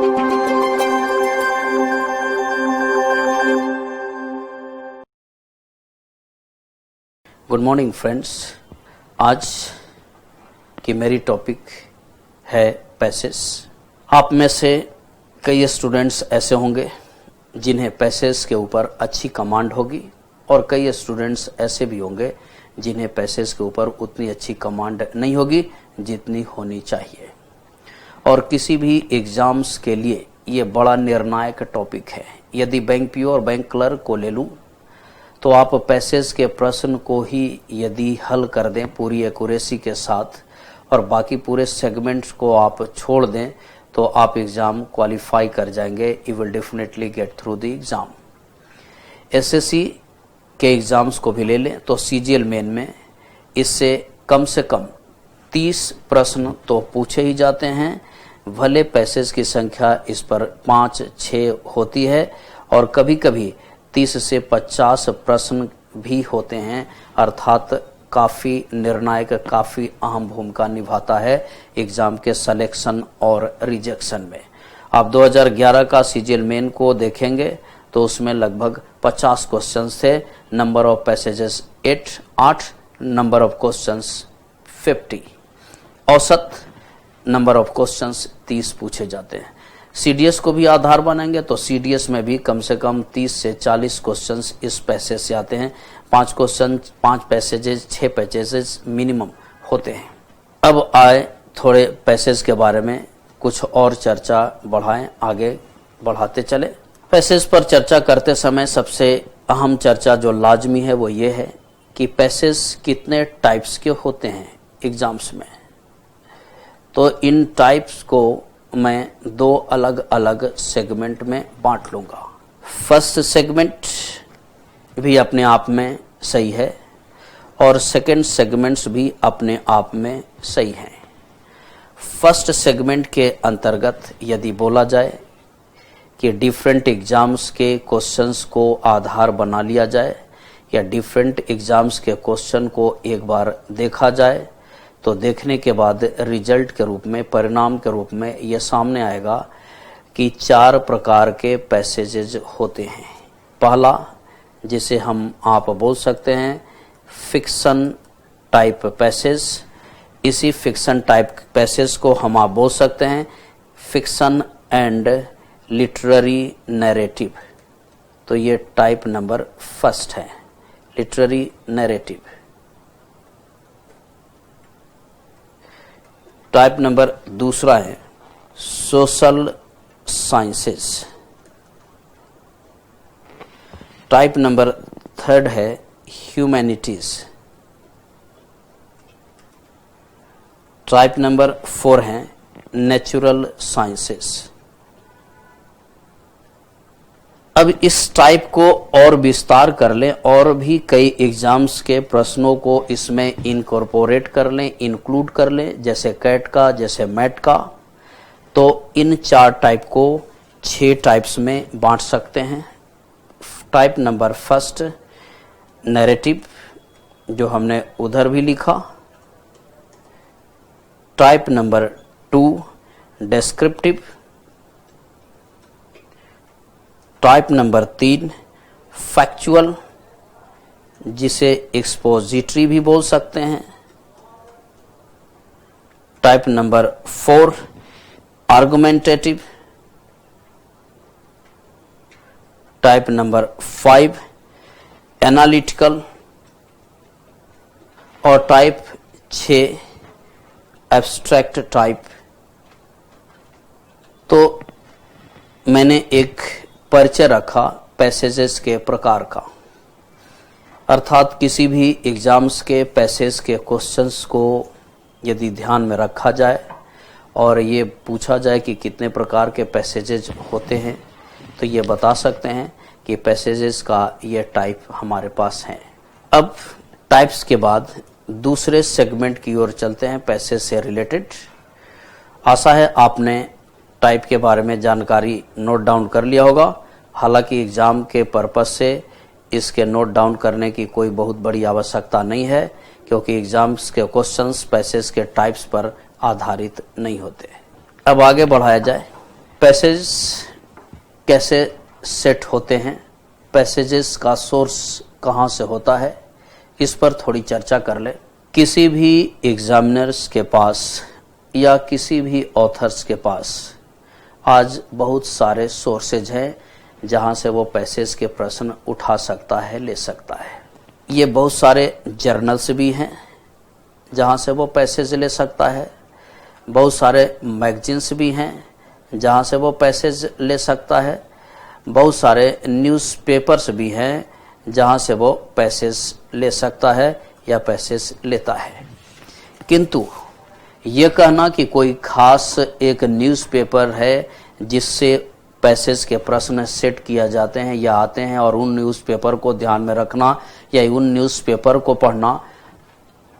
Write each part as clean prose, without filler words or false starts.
Good morning friends. आज की मेरी टॉपिक है पैसेज। आप में से कई स्टूडेंट्स ऐसे होंगे जिन्हें पैसेज के ऊपर अच्छी कमांड होगी और कई स्टूडेंट्स ऐसे भी होंगे जिन्हें पैसेज के ऊपर उतनी अच्छी कमांड नहीं होगी जितनी होनी चाहिए। और किसी भी एग्जाम्स के लिए ये बड़ा निर्णायक टॉपिक है। यदि बैंक पीओ और बैंक क्लर्क को ले लूं तो आप पैसेज के प्रश्न को ही यदि हल कर दें पूरी एक्यूरेसी के साथ और बाकी पूरे सेगमेंट्स को आप छोड़ दें तो आप एग्जाम क्वालिफाई कर जाएंगे। You will definitely get through the exam. SSC के एग्जाम्स को भी ले लें तो सीजीएल मेन में इससे कम से कम 30 प्रश्न तो पूछे ही जाते हैं। भले पैसेज की संख्या इस पर 5-6 होती है और कभी कभी 30 से 50 प्रश्न भी होते हैं, अर्थात काफ़ी निर्णायक, काफ़ी अहम भूमिका निभाता है एग्ज़ाम के सिलेक्शन और रिजेक्शन में। आप 2011 का सीजीएल मेन को देखेंगे तो उसमें लगभग 50 क्वेश्चंस थे। Number of passages 8, number of questions 50, औसत नंबर ऑफ क्वेश्चंस 30 पूछे जाते हैं। सीडीएस को भी आधार बनाएंगे तो सीडीएस में भी कम से कम 30 से 40 क्वेश्चंस इस पैसेज से आते हैं। 5 क्वेश्चन, 5 पैसेजेस, 6 पैसेजेस मिनिमम होते हैं। अब आए थोड़े पैसेज के बारे में कुछ और चर्चा बढ़ाएं, आगे बढ़ाते चले। पैसेज पर चर्चा करते समय सबसे अहम चर्चा जो लाजमी है वो ये है कि पैसेज कितने टाइप्स के होते हैं एग्जाम्स में। तो इन टाइप्स को मैं 2 अलग अलग सेगमेंट में बांट लूंगा। फर्स्ट सेगमेंट भी अपने आप में सही है और सेकंड सेगमेंट्स भी अपने आप में सही हैं। फर्स्ट सेगमेंट के अंतर्गत यदि बोला जाए कि डिफरेंट एग्जाम्स के क्वेश्चंस को आधार बना लिया जाए या डिफरेंट एग्जाम्स के क्वेश्चन को एक बार देखा जाए तो देखने के बाद रिजल्ट के रूप में, परिणाम के रूप में यह सामने आएगा कि 4 प्रकार के पैसेजेस होते हैं। पहला, जिसे आप बोल सकते हैं फिक्शन टाइप पैसेज। इसी फिक्शन टाइप पैसेज को आप बोल सकते हैं फिक्शन एंड लिटरेरी नैरेटिव। तो ये टाइप नंबर फर्स्ट है, लिटरेरी नैरेटिव। टाइप नंबर दूसरा है social sciences. Type number third है ह्यूमैनिटीज। टाइप नंबर 4 है नेचुरल साइंसेस। अब इस टाइप को और विस्तार कर लें और भी कई एग्जाम्स के प्रश्नों को इसमें इनकॉर्पोरेट कर लें, इंक्लूड कर लें, जैसे कैट का, जैसे मैट का, तो इन 4 टाइप को 6 टाइप्स में बांट सकते हैं। टाइप नंबर फर्स्ट नैरेटिव, जो हमने उधर भी लिखा। Type number 2 descriptive. Type number 3 factual, जिसे एक्सपोजिटरी भी बोल सकते हैं। Type number 4 argumentative. Type number 5 analytical और टाइप 6 एब्स्ट्रैक्ट टाइप। तो मैंने एक परिचय रखा पैसेजेस के प्रकार का, अर्थात किसी भी एग्जाम्स के पैसेज के क्वेश्चंस को यदि ध्यान में रखा जाए और ये पूछा जाए कि कितने प्रकार के पैसेजेस होते हैं तो ये बता सकते हैं कि पैसेजेस का ये टाइप हमारे पास हैं। अब टाइप्स के बाद दूसरे सेगमेंट की ओर चलते हैं पैसेज से रिलेटेड। आशा है आपने टाइप के बारे में जानकारी नोट डाउन कर लिया होगा। हालांकि एग्जाम के पर्पस से इसके नोट डाउन करने की कोई बहुत बड़ी आवश्यकता नहीं है, क्योंकि एग्जाम्स के क्वेश्चंस पैसेज के टाइप्स पर आधारित नहीं होते। अब आगे बढ़ाया जाए। पैसेज कैसे सेट होते हैं, पैसेजेस का सोर्स कहाँ से होता है, इस पर थोड़ी चर्चा कर ले। किसी भी एग्जामिनर्स के पास या किसी भी ऑथर्स के पास आज बहुत सारे सोर्सेज हैं जहाँ से वो पैसेज के प्रश्न उठा सकता है, ले सकता है। ये बहुत सारे जर्नल्स भी हैं जहाँ से वो पैसेज ले सकता है, बहुत सारे मैगजीन्स भी हैं जहाँ से वो पैसेज ले सकता है, बहुत सारे न्यूज़पेपर्स भी हैं जहाँ से वो पैसेज ले सकता है या पैसेज लेता है। किंतु ये कहना कि कोई खास एक न्यूज़पेपर है जिससे पैसेज के प्रश्न सेट किया जाते हैं या आते हैं और उन न्यूज़पेपर को ध्यान में रखना या उन न्यूज़पेपर को पढ़ना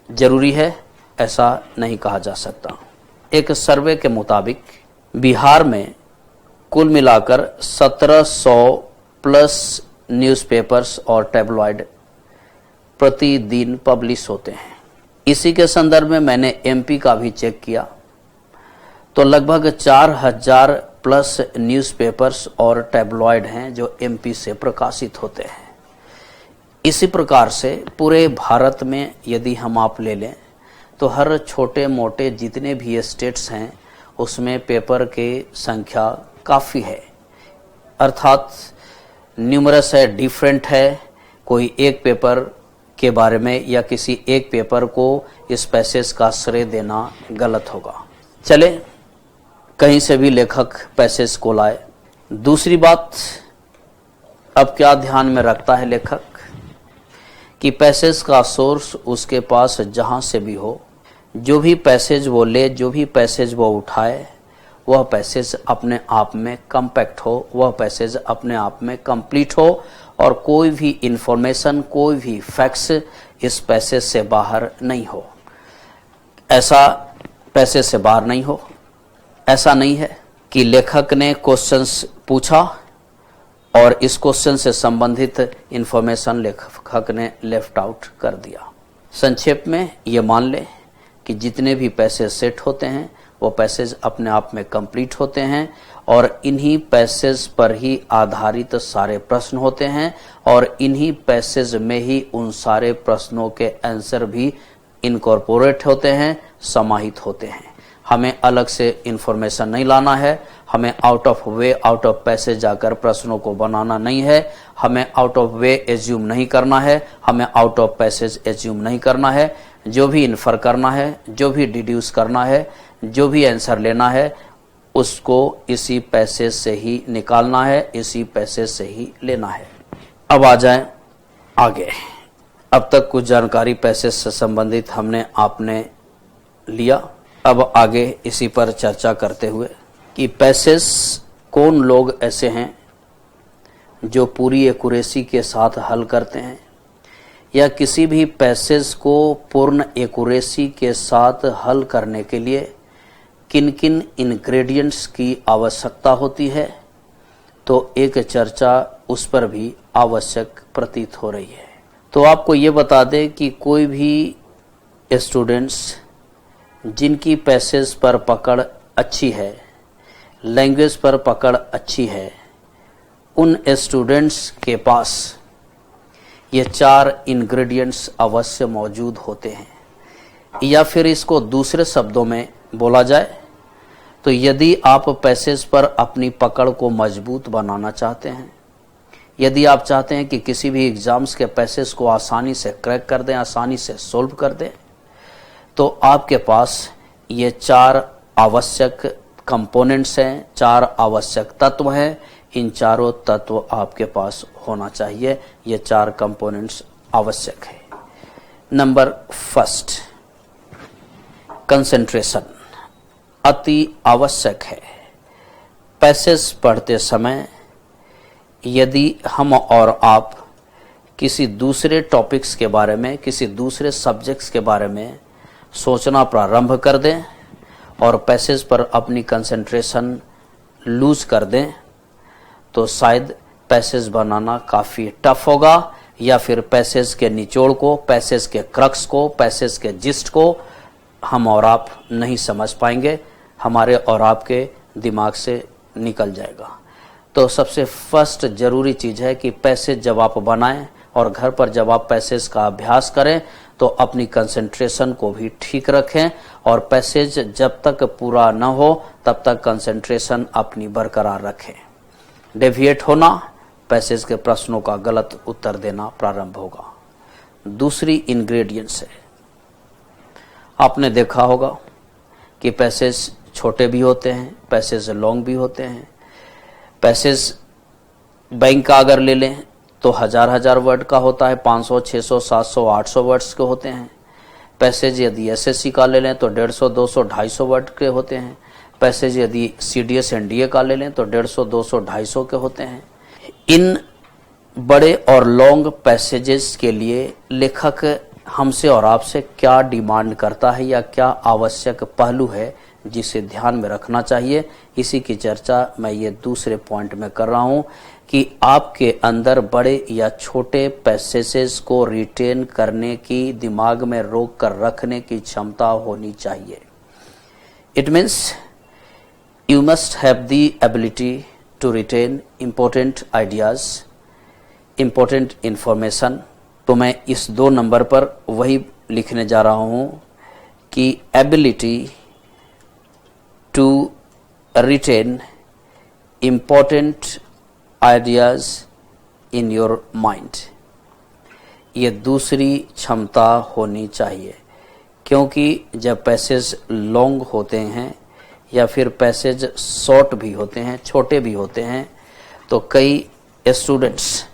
जरूरी है, ऐसा नहीं कहा जा सकता। एक सर्वे के मुताबिक बिहार में कुल मिलाकर 1700 प्लस न्यूज़पेपर्स और टैबलॉइड प्रतिदिन पब्लिश होते हैं। इसी के संदर्भ में मैंने एमपी का भी चेक किया तो लगभग 4000 प्लस न्यूज़पेपर्स और टैबलॉइड हैं जो एमपी से प्रकाशित होते हैं। इसी प्रकार से पूरे भारत में यदि हम आप ले लें तो हर छोटे मोटे जितने भी स्टेट्स हैं उसमें पेपर की संख्या काफ़ी है, अर्थात न्यूमरस है, डिफरेंट है। कोई एक पेपर के बारे में या किसी एक पेपर को इस पैसेज का श्रेय देना गलत होगा। चले कहीं से भी लेखक पैसेज को लाए। दूसरी बात, अब क्या ध्यान में रखता है लेखक कि पैसेज का सोर्स उसके पास जहाँ से भी हो, जो भी पैसेज वो ले, जो भी पैसेज वो उठाए, वह पैसेज अपने आप में कम्पैक्ट हो, वह पैसेज अपने आप में कंप्लीट हो और कोई भी इंफॉर्मेशन, कोई भी फैक्ट्स इस पैसेज से बाहर नहीं हो। ऐसा पैसेज से बाहर नहीं हो। ऐसा नहीं है कि लेखक ने क्वेश्चंस पूछा और इस क्वेश्चन से संबंधित इंफॉर्मेशन लेखक ने लेफ्ट आउट कर दिया। संक्षेप में ये मान ले कि जितने भी पैसेज सेट होते हैं वो पैसेज अपने आप में कंप्लीट होते हैं और इन्हीं पैसेज पर ही आधारित सारे प्रश्न होते हैं और इन्हीं पैसेज में ही उन सारे प्रश्नों के आंसर भी इनकॉर्पोरेट होते हैं, समाहित होते हैं। हमें अलग से इंफॉर्मेशन नहीं लाना है, हमें out of way, out of passage जाकर प्रश्नों को बनाना नहीं है, हमें आउट ऑफ वे एज्यूम नहीं करना है, हमें आउट ऑफ पैसेज एज्यूम नहीं करना है। जो भी इन्फर करना है, जो भी डिड्यूस करना है, जो भी आंसर लेना है, उसको इसी पैसेज से ही निकालना है, इसी पैसेज से ही लेना है। अब आ जाएं आगे। अब तक कुछ जानकारी पैसेज से संबंधित हमने आपने लिया। अब आगे इसी पर चर्चा करते हुए कि पैसेज कौन लोग ऐसे हैं जो पूरी एक्यूरेसी के साथ हल करते हैं या किसी भी पैसेज को पूर्ण एक्यूरेसी के साथ हल करने के लिए किन किन इंग्रेडिएंट्स की आवश्यकता होती है, तो एक चर्चा उस पर भी आवश्यक प्रतीत हो रही है। तो आपको ये बता दें कि कोई भी स्टूडेंट्स जिनकी पैसेज पर पकड़ अच्छी है, लैंग्वेज पर पकड़ अच्छी है, उन स्टूडेंट्स के पास ये 4 इंग्रेडिएंट्स अवश्य मौजूद होते हैं। या फिर इसको दूसरे शब्दों में बोला जाए तो यदि आप पैसेज पर अपनी पकड़ को मजबूत बनाना चाहते हैं, यदि आप चाहते हैं कि किसी भी एग्जाम्स के पैसेज को आसानी से क्रैक कर दें, आसानी से सोल्व कर दें, तो आपके पास ये 4 आवश्यक कंपोनेंट्स हैं, 4 आवश्यक तत्व हैं। इन चारों तत्व आपके पास होना चाहिए। ये 4 कंपोनेंट्स आवश्यक है। नंबर फर्स्ट, कंसंट्रेशन अति आवश्यक है। पैसेज पढ़ते समय यदि हम और आप किसी दूसरे टॉपिक्स के बारे में, किसी दूसरे सब्जेक्ट्स के बारे में सोचना प्रारंभ कर दें और पैसेज पर अपनी कंसंट्रेशन लूज कर दें, तो शायद पैसेज बनाना काफ़ी टफ होगा या फिर पैसेज के निचोड़ को, पैसेज के क्रक्स को, पैसेज के जिस्ट को हम और आप नहीं समझ पाएंगे। हमारे और आपके दिमाग से निकल जाएगा। तो सबसे फर्स्ट जरूरी चीज है कि पैसेज जब आप बनाएं और घर पर जब आप पैसेज का अभ्यास करें तो अपनी कंसंट्रेशन को भी ठीक रखें, और पैसेज जब तक पूरा न हो तब तक कंसंट्रेशन अपनी बरकरार रखें। डेविएट होना, पैसेज के प्रश्नों का गलत उत्तर देना प्रारंभ होगा। दूसरी इंग्रेडिएंट्स है, आपने देखा होगा कि पैसेज छोटे भी होते हैं, पैसेज लॉन्ग भी होते हैं। पैसेज बैंक का अगर ले लें तो हजार वर्ड का होता है, 500, 600, 700, 800 वर्ड्स के होते हैं। पैसेज यदि एसएससी का ले लें तो 150, 200, 250 वर्ड के होते हैं। पैसेज यदि सीडीएस एनडीए का ले लें तो 150, 200, 250 के होते हैं। इन बड़े और लॉन्ग पैसेजेस के लिए लेखक हमसे और आपसे क्या डिमांड करता है या क्या आवश्यक पहलू है जिसे ध्यान में रखना चाहिए, इसी की चर्चा मैं ये दूसरे पॉइंट में कर रहा हूं कि आपके अंदर बड़े या छोटे पैसेजेस को रिटेन करने की, दिमाग में रोक कर रखने की क्षमता होनी चाहिए। It means you must have the ability to retain important ideas, important information. तो मैं इस 2 नंबर पर वही लिखने जा रहा हूं कि ability to retain important ideas in your mind, ये दूसरी क्षमता होनी चाहिए। क्योंकि जब पैसेज लॉन्ग होते हैं या फिर पैसेज शॉर्ट भी होते हैं, छोटे भी होते हैं, तो कई स्टूडेंट्स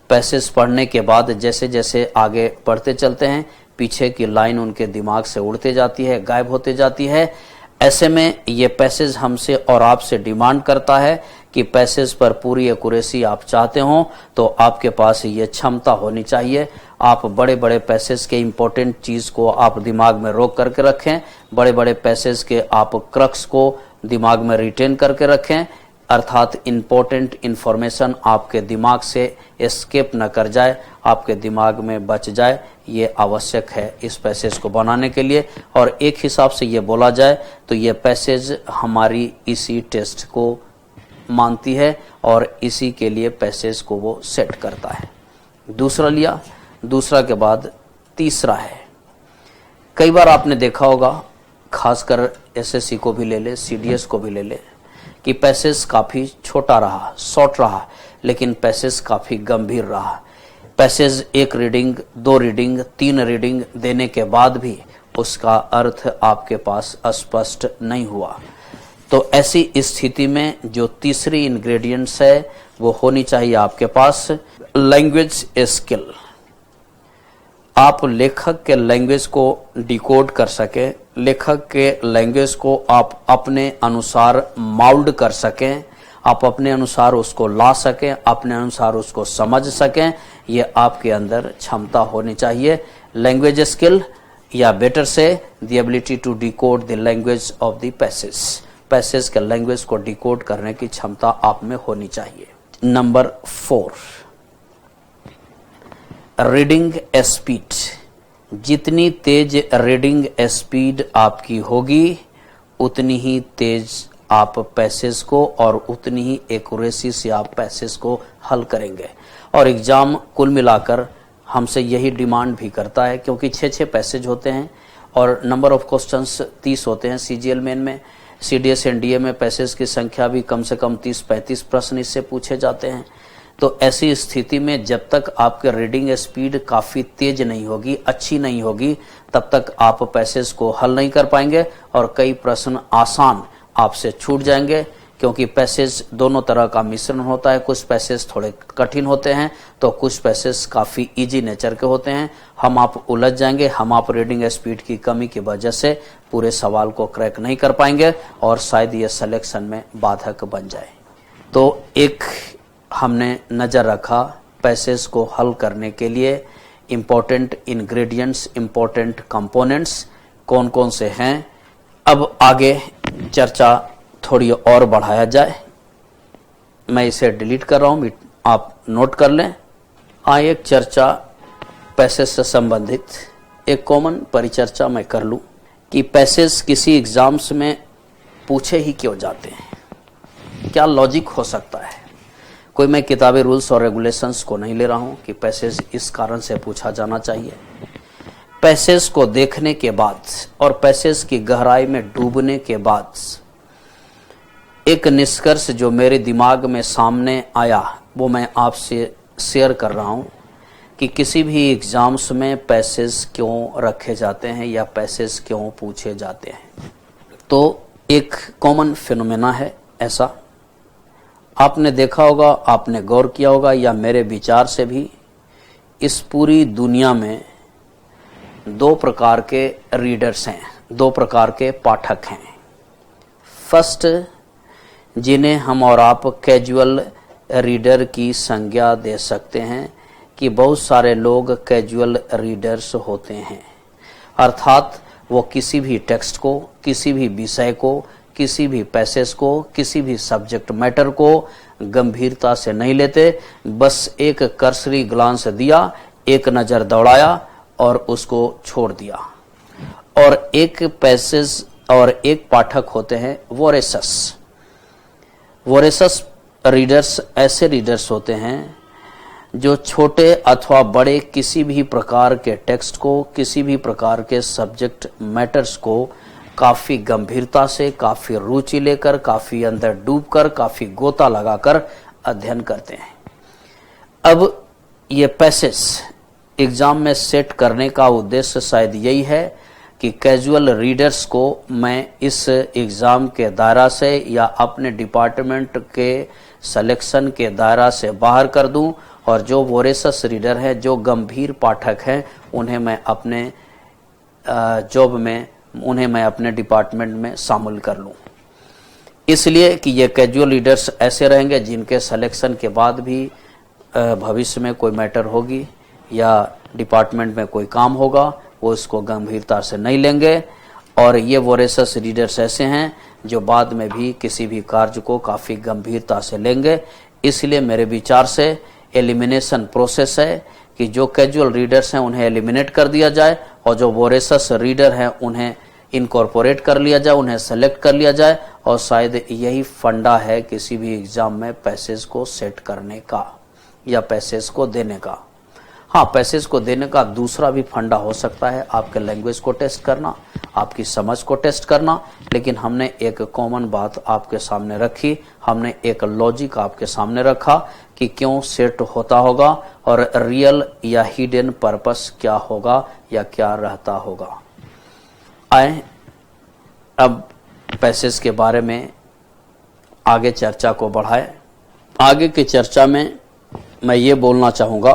पैसेज पढ़ने के बाद जैसे जैसे आगे पढ़ते चलते हैं, पीछे की लाइन उनके दिमाग से उड़ते जाती है, गायब होते जाती है। ऐसे में ये पैसेज हमसे और आपसे डिमांड करता है कि पैसेज पर पूरी एक्यूरेसी आप चाहते हो तो आपके पास ये क्षमता होनी चाहिए। आप बड़े बड़े पैसेज के इंपॉर्टेंट चीज को आप दिमाग में रोक करके रखें, बड़े बड़े पैसेज के आप क्रक्स को दिमाग में रिटेन करके रखें, अर्थात इंपॉर्टेंट इंफॉर्मेशन आपके दिमाग से एस्केप न कर जाए, आपके दिमाग में बच जाए। ये आवश्यक है इस पैसेज को बनाने के लिए। और एक हिसाब से ये बोला जाए तो ये पैसेज हमारी इसी टेस्ट को मानती है और इसी के लिए पैसेज को वो सेट करता है। दूसरा लिया, दूसरा के बाद तीसरा है। कई बार आपने देखा होगा, खासकर एसएससी को भी ले ले, सीडीएस को भी ले ले, कि पैसेज काफी छोटा रहा, शॉर्ट रहा, लेकिन पैसेज काफी गंभीर रहा। पैसेज 1 रीडिंग, 2 रीडिंग, 3 रीडिंग देने के बाद भी उसका अर्थ आपके पास स्पष्ट नहीं हुआ। तो ऐसी स्थिति में जो तीसरी इंग्रेडिएंट्स है वो होनी चाहिए आपके पास लैंग्वेज स्किल। आप लेखक के लैंग्वेज को डिकोड कर सके, लेखक के लैंग्वेज को आप अपने अनुसार माउल्ड कर सकें, आप अपने अनुसार उसको ला सकें, अपने अनुसार उसको समझ सकें, ये आपके अंदर क्षमता होनी चाहिए। लैंग्वेज स्किल, या better say the ability to decode the language of the passage. Passage के लैंग्वेज को डिकोड करने की क्षमता आप में होनी चाहिए। Number 4, reading speed. जितनी तेज रीडिंग स्पीड आपकी होगी उतनी ही तेज आप पैसेज को और उतनी ही एक्यूरेसी से आप पैसेज को हल करेंगे। और एग्जाम कुल मिलाकर हमसे यही डिमांड भी करता है, क्योंकि 6 पैसेज होते हैं और नंबर ऑफ क्वेश्चंस 30 होते हैं सीजीएल मेन में। सीडीएस एनडीए में पैसेज की संख्या भी कम से कम 30-35 प्रश्न इससे पूछे जाते हैं। तो ऐसी स्थिति में जब तक आपके रीडिंग स्पीड काफी तेज नहीं होगी, अच्छी नहीं होगी, तब तक आप पैसेज को हल नहीं कर पाएंगे और कई प्रश्न आसान आपसे छूट जाएंगे। क्योंकि पैसेज दोनों तरह का मिश्रण होता है, कुछ पैसेज थोड़े कठिन होते हैं तो कुछ पैसेज काफी इजी नेचर के होते हैं। हम आप उलझ जाएंगे, हम आप रीडिंग स्पीड की कमी की वजह से पूरे सवाल को क्रैक नहीं कर पाएंगे और शायद ये सिलेक्शन में बाधक बन जाए। तो एक हमने नजर रखा पैसेज को हल करने के लिए इंपॉर्टेंट इंग्रेडिएंट्स, इंपॉर्टेंट कंपोनेंट्स कौन कौन से हैं। अब आगे चर्चा थोड़ी और बढ़ाया जाए। मैं इसे डिलीट कर रहा हूं, आप नोट कर लें। एक चर्चा पैसेज से संबंधित एक कॉमन परिचर्चा मैं कर लूं कि पैसेज किसी एग्जाम्स में पूछे ही क्यों जाते हैं। क्या लॉजिक हो सकता है। कोई मैं किताबी रूल्स और रेगुलेशंस को नहीं ले रहा हूं कि पैसेज इस कारण से पूछा जाना चाहिए। पैसेज को देखने के बाद और पैसेज की गहराई में डूबने के बाद एक निष्कर्ष जो मेरे दिमाग में सामने आया वो मैं आपसे शेयर कर रहा हूं कि किसी भी एग्जाम्स में पैसेज क्यों रखे जाते हैं या पैसेज क्यों पूछे जाते हैं। तो एक कॉमन फिनोमेना है ऐसा, आपने देखा होगा, आपने गौर किया होगा, या मेरे विचार से भी इस पूरी दुनिया में दो प्रकार के रीडर्स हैं, दो प्रकार के पाठक हैं। फर्स्ट, जिन्हें हम और आप कैजुअल रीडर की संज्ञा दे सकते हैं कि बहुत सारे लोग कैजुअल रीडर्स होते हैं, अर्थात वो किसी भी टेक्स्ट को, किसी भी विषय को, किसी भी पैसेज को, किसी भी सब्जेक्ट मैटर को गंभीरता से नहीं लेते, बस एक कर्सरी ग्लांस दिया, एक नज़र दौड़ाया और उसको छोड़ दिया। और एक पैसेज और एक पाठक होते हैं वोरेसस। वोरेसस रीडर्स ऐसे रीडर्स होते हैं जो छोटे अथवा बड़े किसी भी प्रकार के टेक्स्ट को, किसी भी प्रकार के सब्जेक्ट मैटर्स को काफ़ी गंभीरता से, काफ़ी रुचि लेकर, काफ़ी अंदर डूबकर, काफ़ी गोता लगाकर अध्ययन करते हैं। अब ये पैसेज एग्जाम में सेट करने का उद्देश्य शायद यही है कि कैजुअल रीडर्स को मैं इस एग्ज़ाम के दायरा से या अपने डिपार्टमेंट के सिलेक्शन के दायरा से बाहर कर दूं, और जो वोरेसस रीडर है, जो गंभीर पाठक हैं, उन्हें मैं अपने जॉब में, उन्हें मैं अपने डिपार्टमेंट में शामिल कर लूं। इसलिए कि ये कैजुअल रीडर्स ऐसे रहेंगे जिनके सिलेक्शन के बाद भी भविष्य में कोई मैटर होगी या डिपार्टमेंट में कोई काम होगा, वो इसको गंभीरता से नहीं लेंगे। और ये वोरेसस रीडर्स ऐसे हैं जो बाद में भी किसी भी कार्य को काफ़ी गंभीरता से लेंगे। इसलिए मेरे विचार से एलिमिनेशन प्रोसेस है कि जो कैजुअल रीडर्स हैं उन्हें एलिमिनेट कर दिया जाए और जो वोरेसस रीडर हैं उन्हें इनकॉर्पोरेट कर लिया जाए, उन्हें सेलेक्ट कर लिया जाए। और शायद यही फंडा है किसी भी एग्जाम में पैसेज को सेट करने का या पैसेज को देने का। हाँ, पैसेज को देने का दूसरा भी फंडा हो सकता है, आपके लैंग्वेज को टेस्ट करना, आपकी समझ को टेस्ट करना। लेकिन हमने एक कॉमन बात आपके सामने रखी, हमने एक लॉजिक आपके सामने रखा कि क्यों सेट होता होगा और रियल या हिडन पर्पस क्या होगा या क्या रहता होगा। आए अब पैसेज के बारे में आगे चर्चा को बढ़ाएं। आगे की चर्चा में मैं ये बोलना चाहूँगा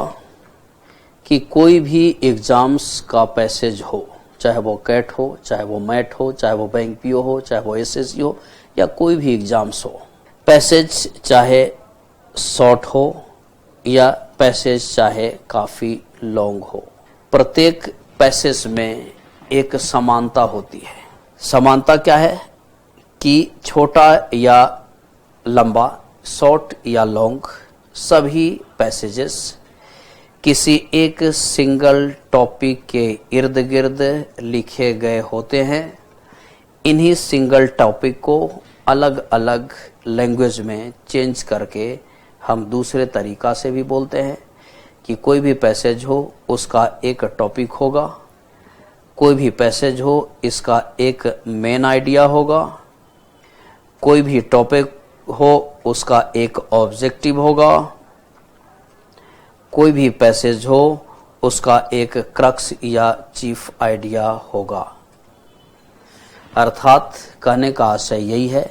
कि कोई भी एग्जाम्स का पैसेज हो, चाहे वो कैट हो, चाहे वो मैट हो, चाहे वो बैंक पीओ हो, चाहे वो एसएससी हो या कोई भी एग्जाम्स हो, पैसेज चाहे शॉर्ट हो या पैसेज चाहे काफ़ी लॉन्ग हो, प्रत्येक पैसेज में एक समानता होती है। समानता क्या है कि छोटा या लंबा, शॉर्ट या लॉन्ग, सभी पैसेजेस किसी एक सिंगल टॉपिक के इर्द गिर्द लिखे गए होते हैं। इन्हीं सिंगल टॉपिक को अलग अलग लैंग्वेज में चेंज करके हम दूसरे तरीका से भी बोलते हैं कि कोई भी पैसेज हो उसका एक टॉपिक होगा, कोई भी पैसेज हो इसका एक मेन आइडिया होगा, कोई भी टॉपिक हो उसका एक ऑब्जेक्टिव होगा, कोई भी पैसेज हो उसका एक क्रक्स या चीफ आइडिया होगा। अर्थात कहने का आशय यही है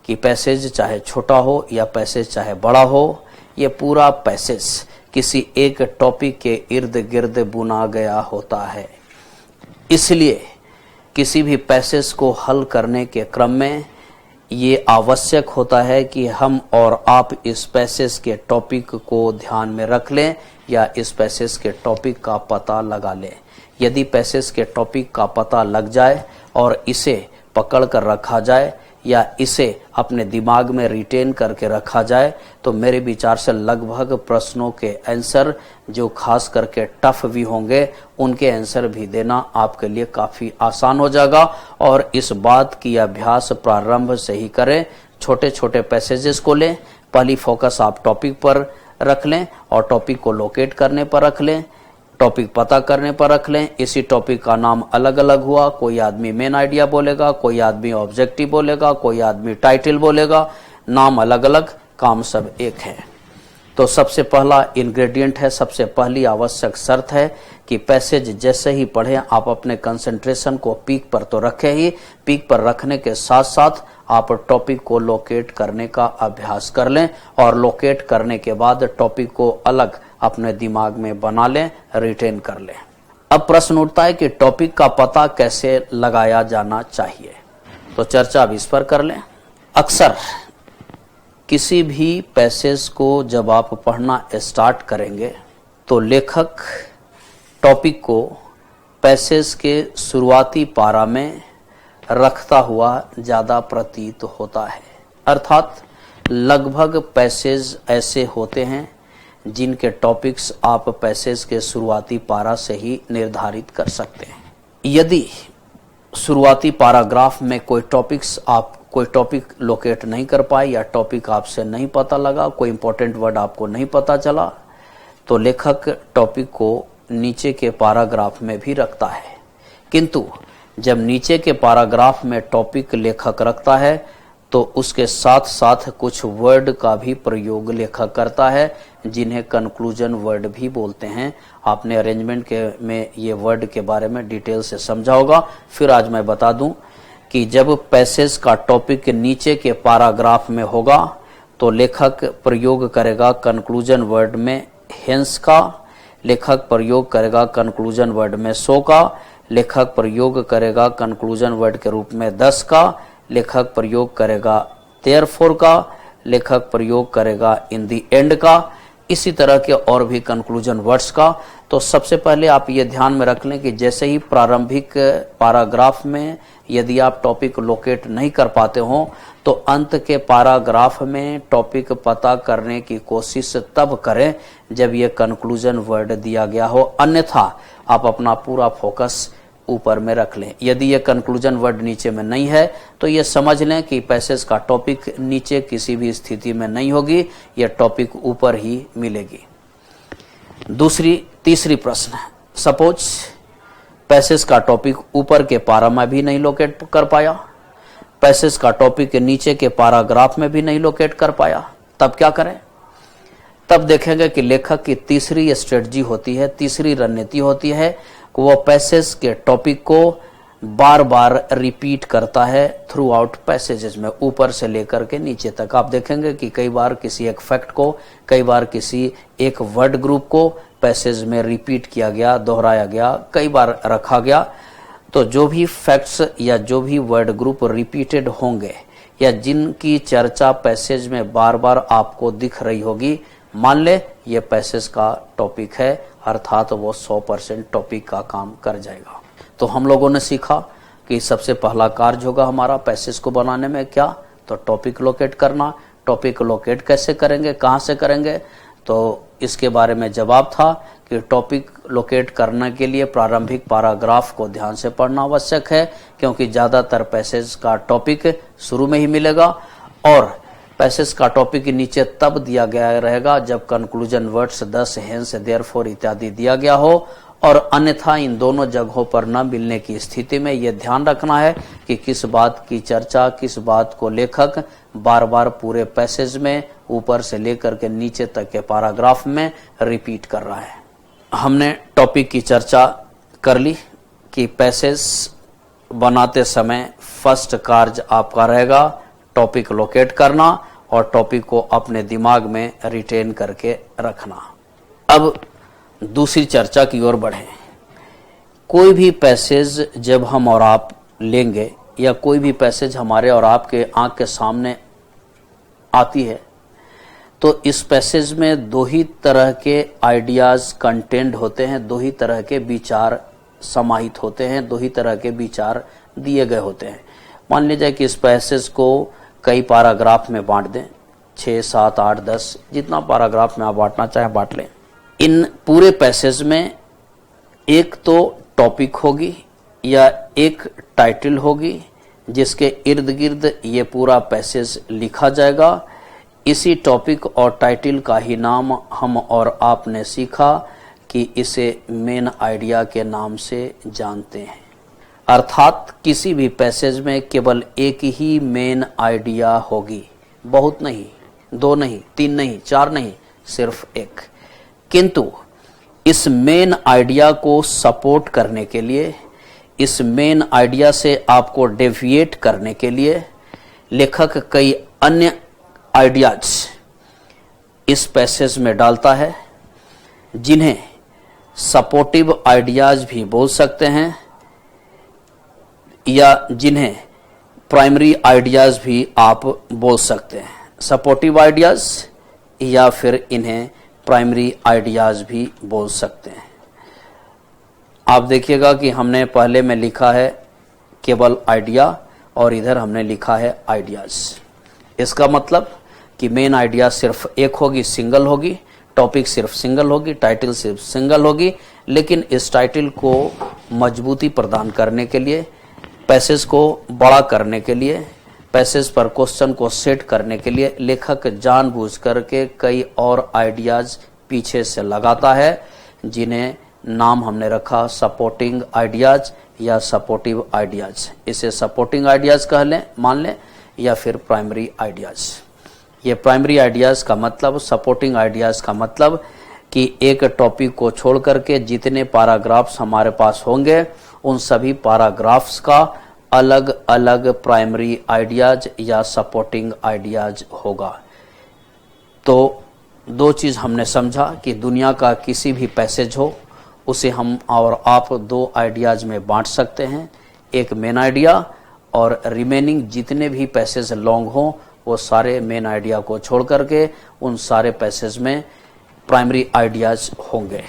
कि पैसेज चाहे छोटा हो या पैसेज चाहे बड़ा हो, ये पूरा पैसेज किसी एक टॉपिक के इर्द गिर्द बुना गया होता है। इसलिए किसी भी पैसेज को हल करने के क्रम में ये आवश्यक होता है कि हम और आप इस पैसेज के टॉपिक को ध्यान में रख लें या इस पैसेज के टॉपिक का पता लगा लें। यदि पैसेज के टॉपिक का पता लग जाए और इसे पकड़ कर रखा जाए या इसे अपने दिमाग में रिटेन करके रखा जाए तो मेरे विचार से लगभग प्रश्नों के आंसर जो खास करके टफ भी होंगे उनके आंसर भी देना आपके लिए काफ़ी आसान हो जाएगा। और इस बात की अभ्यास प्रारंभ से ही करें छोटे छोटे पैसेजेस को लें। पहली फोकस आप टॉपिक पर रख लें और टॉपिक को लोकेट करने पर रख लें, टॉपिक पता करने पर रख लें। इसी टॉपिक का नाम अलग अलग हुआ, कोई आदमी मेन आइडिया बोलेगा, कोई आदमी ऑब्जेक्टिव बोलेगा, कोई आदमी टाइटल बोलेगा, नाम अलग अलग, काम सब एक है। तो सबसे पहला इंग्रेडिएंट है, सबसे पहली आवश्यक शर्त है कि पैसेज जैसे ही पढ़ें आप अपने कंसंट्रेशन को पीक पर तो रखें ही, पीक पर रखने के साथ साथ आप टॉपिक को लोकेट करने का अभ्यास कर लें और लोकेट करने के बाद टॉपिक को अलग अपने दिमाग में बना लें, रिटेन कर लें। अब प्रश्न उठता है कि टॉपिक का पता कैसे लगाया जाना चाहिए, तो चर्चा अब इस पर कर लें। अक्सर किसी भी पैसेज को जब आप पढ़ना स्टार्ट करेंगे तो लेखक टॉपिक को पैसेज के शुरुआती पारा में रखता हुआ ज्यादा प्रतीत होता है। अर्थात लगभग पैसेज ऐसे होते हैं जिनके टॉपिक्स आप पैसेज के शुरुआती पारा से ही निर्धारित कर सकते हैं। यदि शुरुआती पैराग्राफ में कोई टॉपिक लोकेट नहीं कर पाए या टॉपिक आपसे नहीं पता लगा, कोई इंपॉर्टेंट वर्ड आपको नहीं पता चला, तो लेखक टॉपिक को नीचे के पैराग्राफ में भी रखता है। किंतु जब नीचे के पैराग्राफ में टॉपिक लेखक रखता है तो उसके साथ साथ कुछ वर्ड का भी प्रयोग लेखक करता है जिन्हें कंक्लूजन वर्ड भी बोलते हैं। आपने अरेंजमेंट में ये वर्ड के बारे में डिटेल से समझा होगा। फिर आज मैं बता दूं कि जब पैसेज का टॉपिक नीचे के पैराग्राफ में होगा तो लेखक प्रयोग करेगा कंक्लूजन वर्ड में हेंस का, लेखक प्रयोग करेगा कंक्लूजन वर्ड में सो का, लेखक प्रयोग करेगा कंक्लूजन वर्ड के रूप में दस का, लेखक प्रयोग करेगा देयरफॉर का, लेखक प्रयोग करेगा इन द एंड का, इसी तरह के और भी कंक्लूजन वर्ड्स का। तो सबसे पहले आप ये ध्यान में रख लें कि जैसे ही प्रारंभिक पैराग्राफ में यदि आप टॉपिक लोकेट नहीं कर पाते हो तो अंत के पैराग्राफ में टॉपिक पता करने की कोशिश तब करें जब ये कंक्लूजन वर्ड दिया गया हो, अन्यथा आप अपना पूरा फोकस ऊपर में रख लें। यदि ये कंक्लूजन वर्ड नीचे में नहीं है तो ये समझ लें कि पैसेज का टॉपिक नीचे किसी भी स्थिति में नहीं होगी, यह टॉपिक ऊपर ही मिलेगी। तीसरी प्रश्न है, सपोज पैसेज का टॉपिक ऊपर के पारा में भी नहीं लोकेट कर पाया, पैसेज का टॉपिक नीचे के पैराग्राफ में भी नहीं लोकेट कर पाया, तब क्या करें? तब देखेंगे कि लेखक की तीसरी स्ट्रेटजी होती है, तीसरी रणनीति होती है कि वो पैसेज के टॉपिक को बार बार रिपीट करता है थ्रू आउट पैसेजेस में, ऊपर से लेकर के नीचे तक। आप देखेंगे कि कई बार किसी एक फैक्ट को, कई बार किसी एक वर्ड ग्रुप को पैसेज में रिपीट किया गया, दोहराया गया, कई बार रखा गया। तो जो भी फैक्ट्स या जो भी वर्ड ग्रुप रिपीटेड होंगे या जिनकी चर्चा पैसेज में बार बार आपको दिख रही होगी, मान ले ये पैसेज का टॉपिक है, अर्थात वो 100% टॉपिक का काम कर जाएगा। तो हम लोगों ने सीखा कि सबसे पहला कार्य होगा हमारा पैसेज को बनाने में क्या, तो टॉपिक लोकेट करना। टॉपिक लोकेट कैसे करेंगे, कहाँ से करेंगे, तो इसके बारे में जवाब था कि टॉपिक लोकेट करने के लिए प्रारंभिक पैराग्राफ को ध्यान से पढ़ना आवश्यक है, क्योंकि ज्यादातर पैसेज का टॉपिक शुरू में ही मिलेगा और पैसेज का टॉपिक नीचे तब दिया गया रहेगा जब कंक्लूजन वर्ड्स दस, हेंस, देयरफॉर इत्यादि दिया गया हो, और अन्यथा इन दोनों जगहों पर न मिलने की स्थिति में यह ध्यान रखना है कि किस बात की चर्चा, किस बात को लेखक बार बार पूरे पैसेज में ऊपर से लेकर के नीचे तक के पैराग्राफ में रिपीट कर रहा है। हमने टॉपिक की चर्चा कर ली कि पैसेज बनाते समय फर्स्ट कार्य आपका रहेगा टॉपिक लोकेट करना और टॉपिक को अपने दिमाग में रिटेन करके रखना। अब दूसरी चर्चा की ओर बढ़ें। कोई भी पैसेज जब हम और आप लेंगे या कोई भी पैसेज हमारे और आपके आंख के सामने आती है तो इस पैसेज में दो ही तरह के आइडियाज कंटेंट होते हैं, दो ही तरह के विचार समाहित होते हैं, दो ही तरह के विचार दिए गए होते हैं। मान लीजिए कि इस पैसेज को कई पैराग्राफ में बांट दें, 6, 7, 8, 10 जितना पैराग्राफ में आप बांटना चाहें बांट लें। इन पूरे पैसेज में एक तो टॉपिक होगी या एक टाइटल होगी जिसके इर्द गिर्द ये पूरा पैसेज लिखा जाएगा। इसी टॉपिक और टाइटल का ही नाम हम और आपने सीखा कि इसे मेन आइडिया के नाम से जानते हैं। अर्थात किसी भी पैसेज में केवल एक ही मेन आइडिया होगी, बहुत नहीं, दो नहीं, तीन नहीं, चार नहीं, सिर्फ एक। किंतु इस मेन आइडिया को सपोर्ट करने के लिए, इस मेन आइडिया से आपको डेविएट करने के लिए लेखक कई अन्य आइडियाज इस पैसेज में डालता है, जिन्हें सपोर्टिव आइडियाज भी बोल सकते हैं या जिन्हें प्राइमरी आइडियाज भी आप बोल सकते हैं। सपोर्टिव आइडियाज या फिर इन्हें प्राइमरी आइडियाज भी बोल सकते हैं। आप देखिएगा कि हमने पहले में लिखा है केवल आइडिया और इधर हमने लिखा है आइडियाज। इसका मतलब कि मेन आइडिया सिर्फ एक होगी, सिंगल होगी, टॉपिक सिर्फ सिंगल होगी, टाइटल सिर्फ सिंगल होगी। लेकिन इस टाइटल को मजबूती प्रदान करने के लिए, पैसेज को बड़ा करने के लिए, पैसेज पर क्वेश्चन को सेट करने के लिए लेखक जानबूझ करके कई और आइडियाज पीछे से लगाता है, जिन्हें नाम हमने रखा सपोर्टिंग आइडियाज या सपोर्टिव आइडियाज। इसे सपोर्टिंग आइडियाज कह लें, मान लें, या फिर प्राइमरी आइडियाज। ये प्राइमरी आइडियाज का मतलब, सपोर्टिंग आइडियाज का मतलब कि एक टॉपिक को छोड़ करके जितने पैराग्राफ्स हमारे पास होंगे उन सभी पैराग्राफ्स का अलग अलग प्राइमरी आइडियाज या सपोर्टिंग आइडियाज होगा। तो दो चीज हमने समझा कि दुनिया का किसी भी पैसेज हो उसे हम और आप दो आइडियाज में बांट सकते हैं, एक मेन आइडिया और रिमेनिंग जितने भी पैसेज लॉन्ग हो वो सारे मेन आइडिया को छोड़ करके उन सारे पैसेज में प्राइमरी आइडियाज होंगे।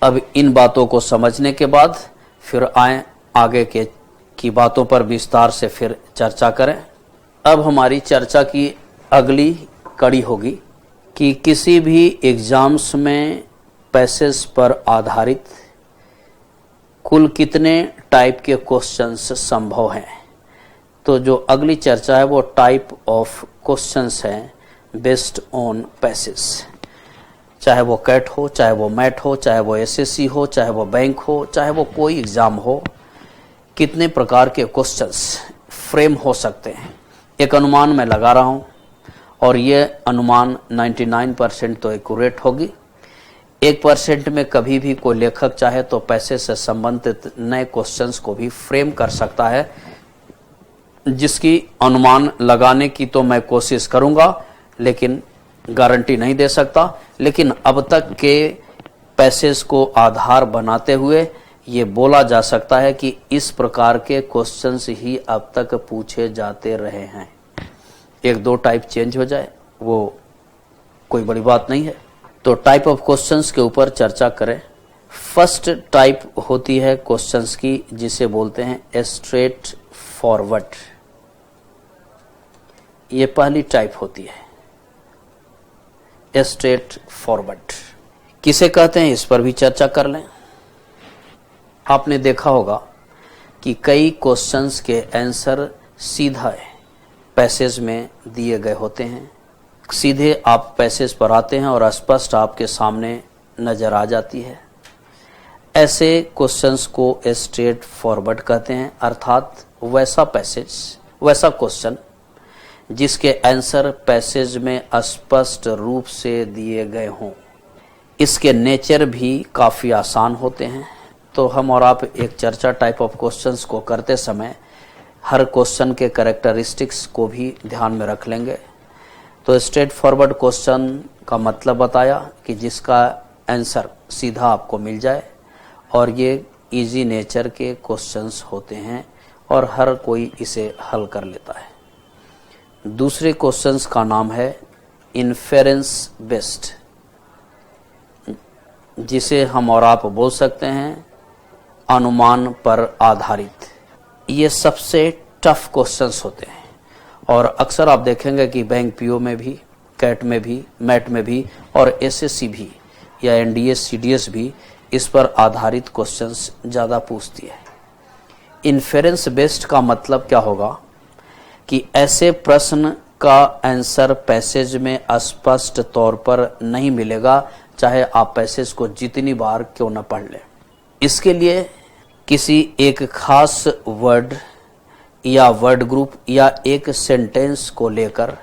अब इन बातों को समझने के बाद फिर आए आगे की बातों पर विस्तार से फिर चर्चा करें। अब हमारी चर्चा की अगली कड़ी होगी कि किसी भी एग्जाम्स में पैसेज पर आधारित कुल कितने टाइप के क्वेश्चंस संभव हैं। तो जो अगली चर्चा है वो टाइप ऑफ क्वेश्चंस हैं बेस्ड ऑन पैसेज। चाहे वो कैट हो, चाहे वो मैट हो, चाहे वो एसएससी हो, चाहे वो बैंक हो, चाहे वो कोई एग्जाम हो, कितने प्रकार के क्वेश्चंस फ्रेम हो सकते हैं। एक अनुमान मैं लगा रहा हूं और ये अनुमान 99% तो एक्यूरेट होगी। 1% में कभी भी कोई लेखक चाहे तो पैसेज से संबंधित नए क्वेश्चंस को भी फ्रेम कर सकता है, जिसकी अनुमान लगाने की तो मैं कोशिश करूंगा लेकिन गारंटी नहीं दे सकता। लेकिन अब तक के पैसेज को आधार बनाते हुए ये बोला जा सकता है कि इस प्रकार के क्वेश्चंस ही अब तक पूछे जाते रहे हैं। एक दो टाइप चेंज हो जाए वो कोई बड़ी बात नहीं है। तो टाइप ऑफ क्वेश्चंस के ऊपर चर्चा करें। फर्स्ट टाइप होती है क्वेश्चंस की जिसे बोलते हैं स्ट्रेट फॉरवर्ड। ये पहली टाइप होती है स्ट्रेट फॉरवर्ड। किसे कहते हैं इस पर भी चर्चा कर लें। आपने देखा होगा कि कई क्वेश्चंस के आंसर सीधा पैसेज में दिए गए होते हैं। सीधे आप पैसेज पर आते हैं और स्पष्ट आपके सामने नजर आ जाती है। ऐसे क्वेश्चंस को स्ट्रेट फॉरवर्ड कहते हैं, अर्थात वैसा पैसेज, वैसा क्वेश्चन जिसके आंसर पैसेज में स्पष्ट रूप से दिए गए हों। इसके नेचर भी काफ़ी आसान होते हैं। तो हम और आप एक चर्चा टाइप ऑफ क्वेश्चंस को करते समय हर क्वेश्चन के कैरेक्टरिस्टिक्स को भी ध्यान में रख लेंगे। तो स्ट्रेट फॉरवर्ड क्वेश्चन का मतलब बताया कि जिसका आंसर सीधा आपको मिल जाए और ये इजी नेचर के क्वेश्चंस होते हैं और हर कोई इसे हल कर लेता है। दूसरे क्वेश्चंस का नाम है इन्फेरेंस बेस्ड, जिसे हम और आप बोल सकते हैं अनुमान पर आधारित। ये सबसे टफ क्वेश्चंस होते हैं और अक्सर आप देखेंगे कि बैंक पीओ में भी, कैट में भी, मैट में भी और एसएससी भी या एनडीएस सीडीएस भी इस पर आधारित क्वेश्चंस ज़्यादा पूछती है। इन्फेरेंस बेस्ड का मतलब क्या होगा कि ऐसे प्रश्न का आंसर पैसेज में स्पष्ट तौर पर नहीं मिलेगा, चाहे आप पैसेज को जितनी बार क्यों न पढ़ लें। इसके लिए किसी एक खास वर्ड या वर्ड ग्रुप या एक सेंटेंस को लेकर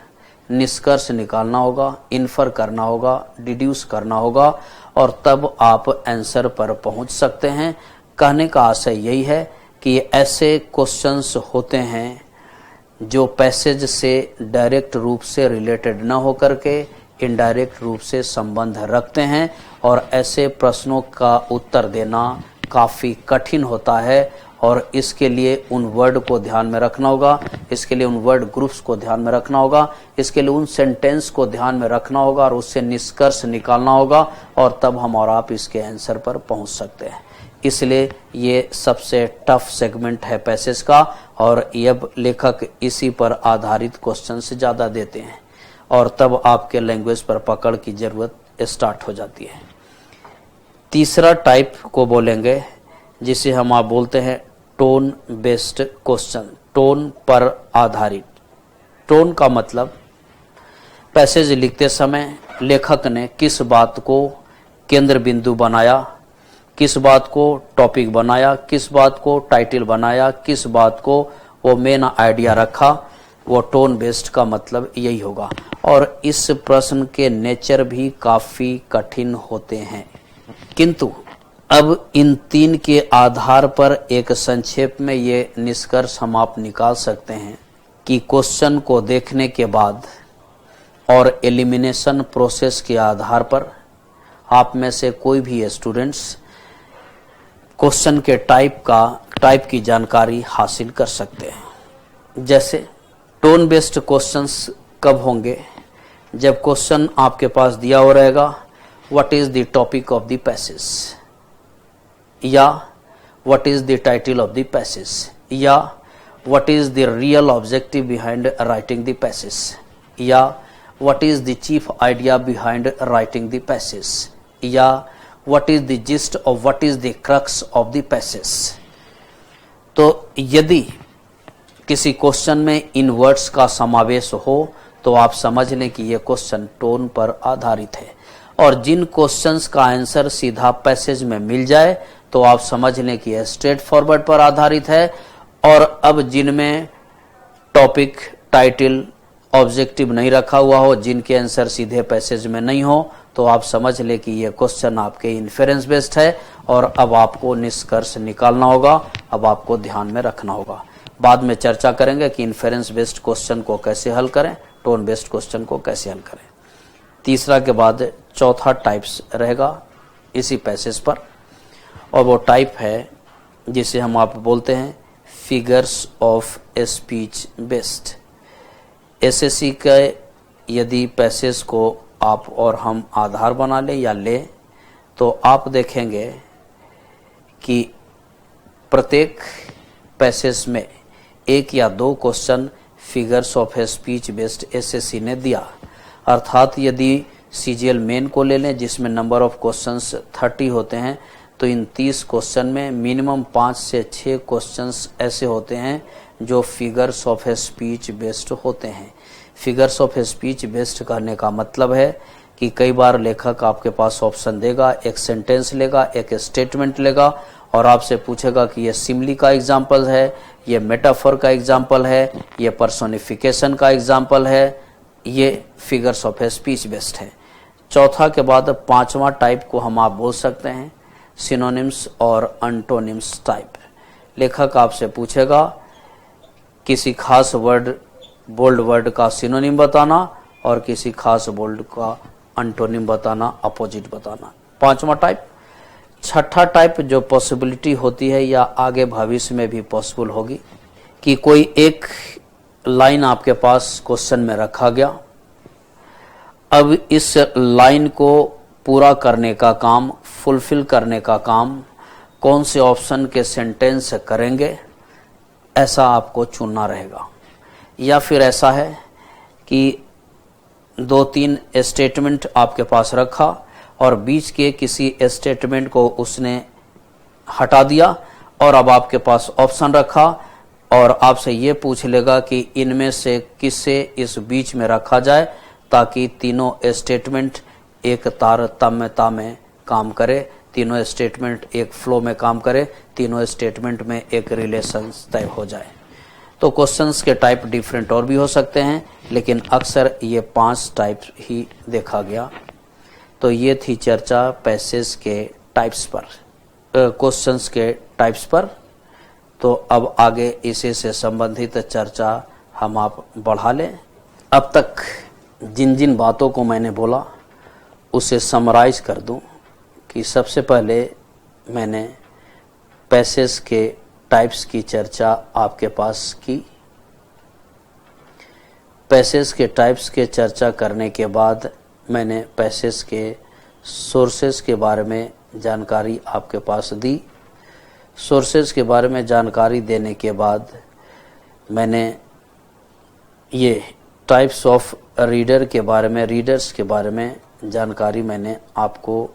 निष्कर्ष निकालना होगा, इन्फर करना होगा, डिड्यूस करना होगा और तब आप आंसर पर पहुंच सकते हैं। कहने का आशय यही है कि ये ऐसे क्वेश्चंस होते हैं जो पैसेज से डायरेक्ट रूप से रिलेटेड न होकर के इनडायरेक्ट रूप से संबंध रखते हैं और ऐसे प्रश्नों का उत्तर देना काफ़ी कठिन होता है और इसके लिए उन वर्ड को ध्यान में रखना होगा, इसके लिए उन वर्ड ग्रुप्स को ध्यान में रखना होगा, इसके लिए उन सेंटेंस को ध्यान में रखना होगा और उससे निष्कर्ष निकालना होगा और तब हम और आप इसके आंसर पर पहुंच सकते हैं। इसलिए ये सबसे टफ सेगमेंट है पैसेज का और अब लेखक इसी पर आधारित क्वेश्चन से ज़्यादा देते हैं और तब आपके लैंग्वेज पर पकड़ की ज़रूरत स्टार्ट हो जाती है। तीसरा टाइप को बोलेंगे जिसे हम आप बोलते हैं टोन बेस्ड क्वेश्चन, टोन पर आधारित। टोन का मतलब पैसेज लिखते समय लेखक ने किस बात को केंद्र बिंदु बनाया, किस बात को टॉपिक बनाया, किस बात को टाइटल बनाया, किस बात को वो मेन आइडिया रखा, वो टोन बेस्ड का मतलब यही होगा। और इस प्रश्न के नेचर भी काफ़ी कठिन होते हैं, किंतु अब इन तीन के आधार पर एक संक्षेप में ये निष्कर्ष हम आप निकाल सकते हैं कि क्वेश्चन को देखने के बाद और एलिमिनेशन प्रोसेस के आधार पर आप में से कोई भी स्टूडेंट्स क्वेश्चन के टाइप की जानकारी हासिल कर सकते हैं। जैसे टोन बेस्ड क्वेश्चंस कब होंगे? जब क्वेश्चन आपके पास दिया हो रहेगा what is the topic of the passage, या what is the title of the passage, या what is the real objective behind writing the passage, या what is the chief idea behind writing the passage, या what is the gist or what is the crux of the passage। तो यदि किसी question में इन words का समावेश हो तो आप समझ लें कि यह क्वेश्चन टोन पर आधारित है, और जिन क्वेश्चंस का आंसर सीधा पैसेज में मिल जाए तो आप समझ लें कि यह स्ट्रेट फॉरवर्ड पर आधारित है। और अब जिनमें टॉपिक, टाइटल, ऑब्जेक्टिव नहीं रखा हुआ हो, जिनके आंसर सीधे पैसेज में नहीं हो, तो आप समझ ले कि यह क्वेश्चन आपके इन्फेरेंस बेस्ड है और अब आपको निष्कर्ष निकालना होगा, अब आपको ध्यान में रखना होगा। बाद में चर्चा करेंगे कि इन्फेरेंस बेस्ड क्वेश्चन को कैसे हल करें, टोन बेस्ड क्वेश्चन को कैसे हल करें। तीसरा के बाद चौथा टाइप्स रहेगा इसी पैसेज पर, और वो टाइप है जिसे हम आप बोलते हैं figures of speech based. SSC के यदि पैसेज को आप और हम आधार बना लें या लें तो आप देखेंगे कि प्रत्येक पैसेज में एक या दो question figures of speech based SSC ने दिया। अर्थात यदि सीजीएल मेन को ले लें जिसमें नंबर ऑफ क्वेश्चंस 30 होते हैं, तो इन 30 क्वेश्चन में मिनिमम 5 से 6 क्वेश्चंस ऐसे होते हैं जो फिगर्स ऑफ स्पीच बेस्ड होते हैं। फिगर्स ऑफ स्पीच बेस्ड करने का मतलब है कि कई बार लेखक आपके पास ऑप्शन देगा, एक सेंटेंस लेगा, एक स्टेटमेंट लेगा और आपसे पूछेगा कि ये सिमिली का एग्जाम्पल है, ये मेटाफर का एग्जाम्पल है, ये पर्सोनिफिकेशन का एग्जाम्पल है। ये फिगर्स ऑफ स्पीच बेस्ड है। चौथा के बाद पांचवा टाइप को हम आप बोल सकते हैं सिनोनिम्स और अंटोनिम्स टाइप। लेखक आपसे पूछेगा किसी खास वर्ड, बोल्ड वर्ड का सिनोनिम बताना और किसी खास बोल्ड का अंटोनिम बताना, अपोजिट बताना। पांचवा टाइप। छठा टाइप जो पॉसिबिलिटी होती है या आगे भविष्य में भी पॉसिबल होगी कि कोई एक लाइन आपके पास क्वेश्चन में रखा गया, अब इस लाइन को पूरा करने का काम, फुलफिल करने का काम कौन से ऑप्शन के सेंटेंस करेंगे, ऐसा आपको चुनना रहेगा। या फिर ऐसा है कि 2-3 स्टेटमेंट आपके पास रखा और बीच के किसी स्टेटमेंट को उसने हटा दिया और अब आपके पास ऑप्शन रखा और आपसे ये पूछ लेगा कि इनमें से किसे इस बीच में रखा जाए ताकि तीनों स्टेटमेंट एक तारतम्यता में काम करे, तीनों स्टेटमेंट एक फ्लो में काम करे, तीनों स्टेटमेंट में एक रिलेशन तय हो जाए। तो क्वेश्चंस के टाइप डिफरेंट और भी हो सकते हैं, लेकिन अक्सर ये 5 टाइप ही देखा गया। तो ये थी चर्चा पैसेज के टाइप्स पर, क्वेश्चंस के टाइप्स पर। तो अब आगे इसी से संबंधित चर्चा हम आप बढ़ा लें। अब तक जिन जिन बातों को मैंने बोला उसे समराइज कर दूं कि सबसे पहले मैंने पैसेज के टाइप्स की चर्चा आपके पास की। पैसेज के टाइप्स के चर्चा करने के बाद मैंने पैसेज के सोर्सेज के बारे में जानकारी आपके पास दी। सोर्सेज के बारे में जानकारी देने के बाद मैंने ये टाइप्स ऑफ रीडर के बारे में, रीडर्स के बारे में जानकारी मैंने आपको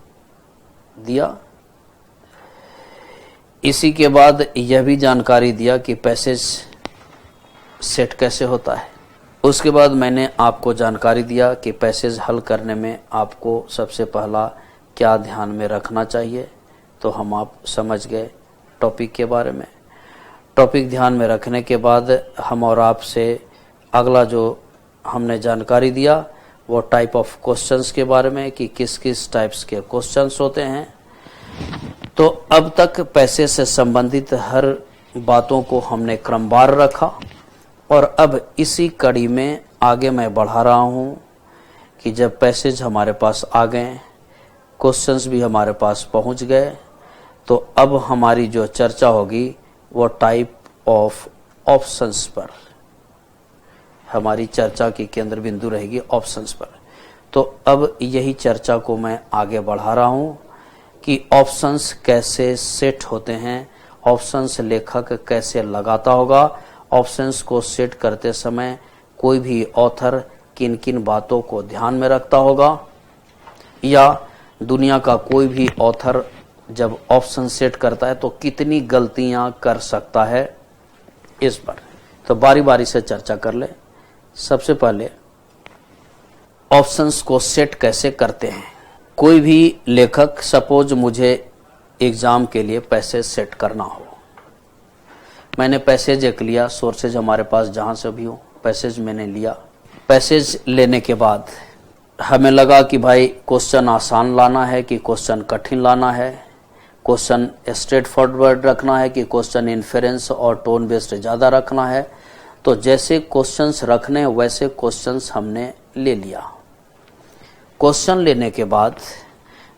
दिया। इसी के बाद यह भी जानकारी दिया कि पैसेज सेट कैसे होता है। उसके बाद मैंने आपको जानकारी दिया कि पैसेज हल करने में आपको सबसे पहला क्या ध्यान में रखना चाहिए। तो हम आप समझ गए टॉपिक के बारे में। टॉपिक ध्यान में रखने के बाद हम और आपसे अगला जो हमने जानकारी दिया वो टाइप ऑफ क्वेश्चंस के बारे में कि किस किस टाइप्स के क्वेश्चंस होते हैं। तो अब तक पैसेज से संबंधित हर बातों को हमने क्रमवार रखा और अब इसी कड़ी में आगे मैं बढ़ा रहा हूं कि जब पैसेज हमारे पास आ गए, क्वेश्चंस भी हमारे पास पहुंच गए, तो अब हमारी जो चर्चा होगी वो टाइप ऑफ ऑप्शंस पर, हमारी चर्चा की केंद्र बिंदु रहेगी ऑप्शंस पर। तो अब यही चर्चा को मैं आगे बढ़ा रहा हूं कि ऑप्शंस कैसे सेट होते हैं, ऑप्शंस लेखक कैसे लगाता होगा, ऑप्शंस को सेट करते समय कोई भी ऑथर किन किन बातों को ध्यान में रखता होगा, या दुनिया का कोई भी ऑथर जब ऑप्शन सेट करता है तो कितनी गलतियां कर सकता है, इस पर तो बारी बारी से चर्चा कर ले। सबसे पहले ऑप्शंस को सेट कैसे करते हैं। कोई भी लेखक, सपोज मुझे एग्जाम के लिए पैसेज सेट करना हो, मैंने पैसेज एक लिया, सोर्सेज हमारे पास जहां से भी हो, पैसेज मैंने लिया। पैसेज लेने के बाद हमें लगा कि भाई क्वेश्चन आसान लाना है कि क्वेश्चन कठिन लाना है, क्वेश्चन स्ट्रेट फॉरवर्ड रखना है कि क्वेश्चन इन्फेरेंस और टोन बेस्ड ज्यादा रखना है। तो जैसे क्वेश्चंस रखने वैसे क्वेश्चंस हमने ले लिया। क्वेश्चन लेने के बाद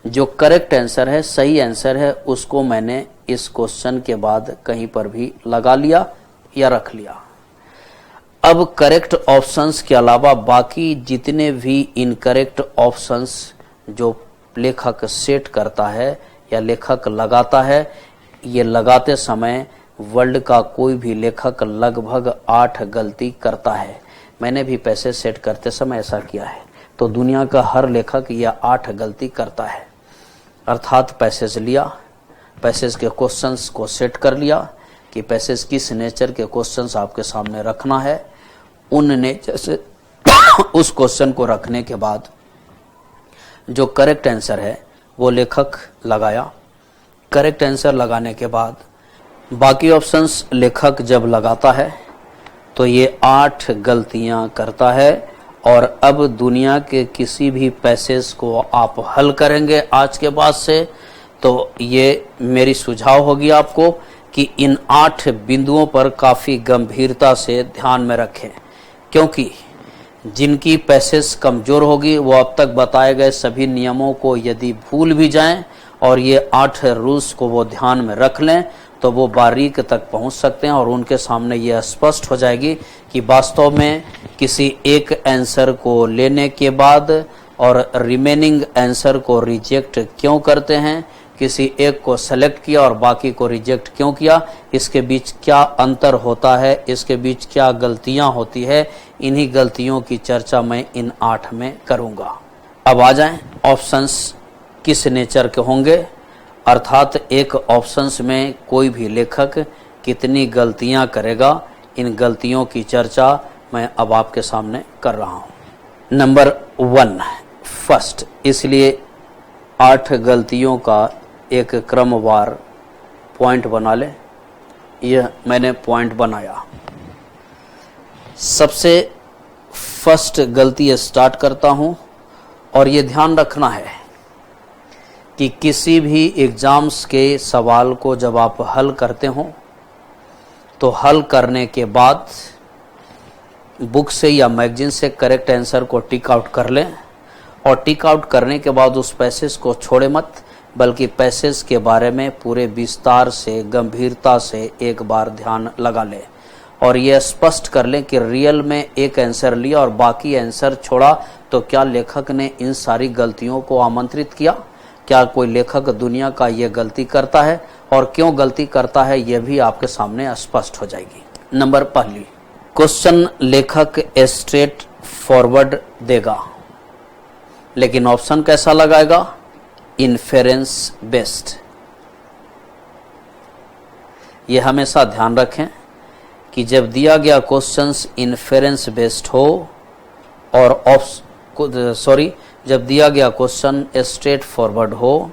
जो करेक्ट आंसर है, सही आंसर है, उसको मैंने इस क्वेश्चन के बाद कहीं पर भी लगा लिया या रख लिया। अब करेक्ट ऑप्शंस के अलावा बाकी जितने भी इनकरेक्ट ऑप्शंस जो लेखक सेट करता है या लेखक लगाता है, ये लगाते समय वर्ल्ड का कोई भी लेखक लगभग 8 गलती करता है। मैंने भी पैसेज सेट करते समय ऐसा किया है। तो दुनिया का हर लेखक यह 8 गलती करता है। अर्थात पैसेज लिया, पैसेज के क्वेश्चंस को सेट कर लिया कि पैसेज किस नेचर के क्वेश्चंस आपके सामने रखना है। उन नेचर से उस क्वेश्चन को रखने के बाद जो करेक्ट आंसर है वो लेखक लगाया। करेक्ट आंसर लगाने के बाद बाकी ऑप्शंस लेखक जब लगाता है तो ये 8 गलतियां करता है। और अब दुनिया के किसी भी पैसेज को आप हल करेंगे आज के बाद से, तो ये मेरी सुझाव होगी आपको कि इन 8 बिंदुओं पर काफी गंभीरता से ध्यान में रखें, क्योंकि जिनकी पैसेज कमजोर होगी वो अब तक बताए गए सभी नियमों को यदि भूल भी जाएं और ये 8 रूल्स को वो ध्यान में रख लें तो वो बारीक तक पहुंच सकते हैं और उनके सामने ये स्पष्ट हो जाएगी कि वास्तव में किसी एक आंसर को लेने के बाद और रिमेनिंग आंसर को रिजेक्ट क्यों करते हैं, किसी एक को सेलेक्ट किया और बाकी को रिजेक्ट क्यों किया, इसके बीच क्या अंतर होता है, इसके बीच क्या गलतियां होती है। इन्हीं गलतियों की चर्चा मैं इन 8 में करूंगा। अब आ जाएं, ऑप्शंस किस नेचर के होंगे। अर्थात एक ऑप्शंस में कोई भी लेखक कितनी गलतियां करेगा, इन गलतियों की चर्चा मैं अब आपके सामने कर रहा हूं। नंबर 1 फर्स्ट, इसलिए 8 गलतियों का एक क्रमवार पॉइंट बना ले। यह मैंने पॉइंट बनाया। सबसे फर्स्ट गलती स्टार्ट करता हूं, और ये ध्यान रखना है कि किसी भी एग्जाम्स के सवाल को जब आप हल करते हो तो हल करने के बाद बुक से या मैगजीन से करेक्ट आंसर को टिक आउट कर लें, और टिक आउट करने के बाद उस पैसेज को छोड़े मत, बल्कि पैसेज के बारे में पूरे विस्तार से गंभीरता से एक बार ध्यान लगा लें, और यह स्पष्ट कर लें कि रियल में एक आंसर लिया और बाकी आंसर छोड़ा, तो क्या लेखक ने इन सारी गलतियों को आमंत्रित किया? क्या कोई लेखक दुनिया का यह गलती करता है, और क्यों गलती करता है यह भी आपके सामने स्पष्ट हो जाएगी। नंबर पहली, क्वेश्चन लेखक स्ट्रेट फॉरवर्ड देगा, लेकिन ऑप्शन कैसा लगाएगा? Inference based. यह हमेशा ध्यान रखें कि जब दिया गया क्वेश्चंस इन्फेरेंस बेस्ड हो और जब दिया गया क्वेश्चन स्ट्रेट फॉरवर्ड हो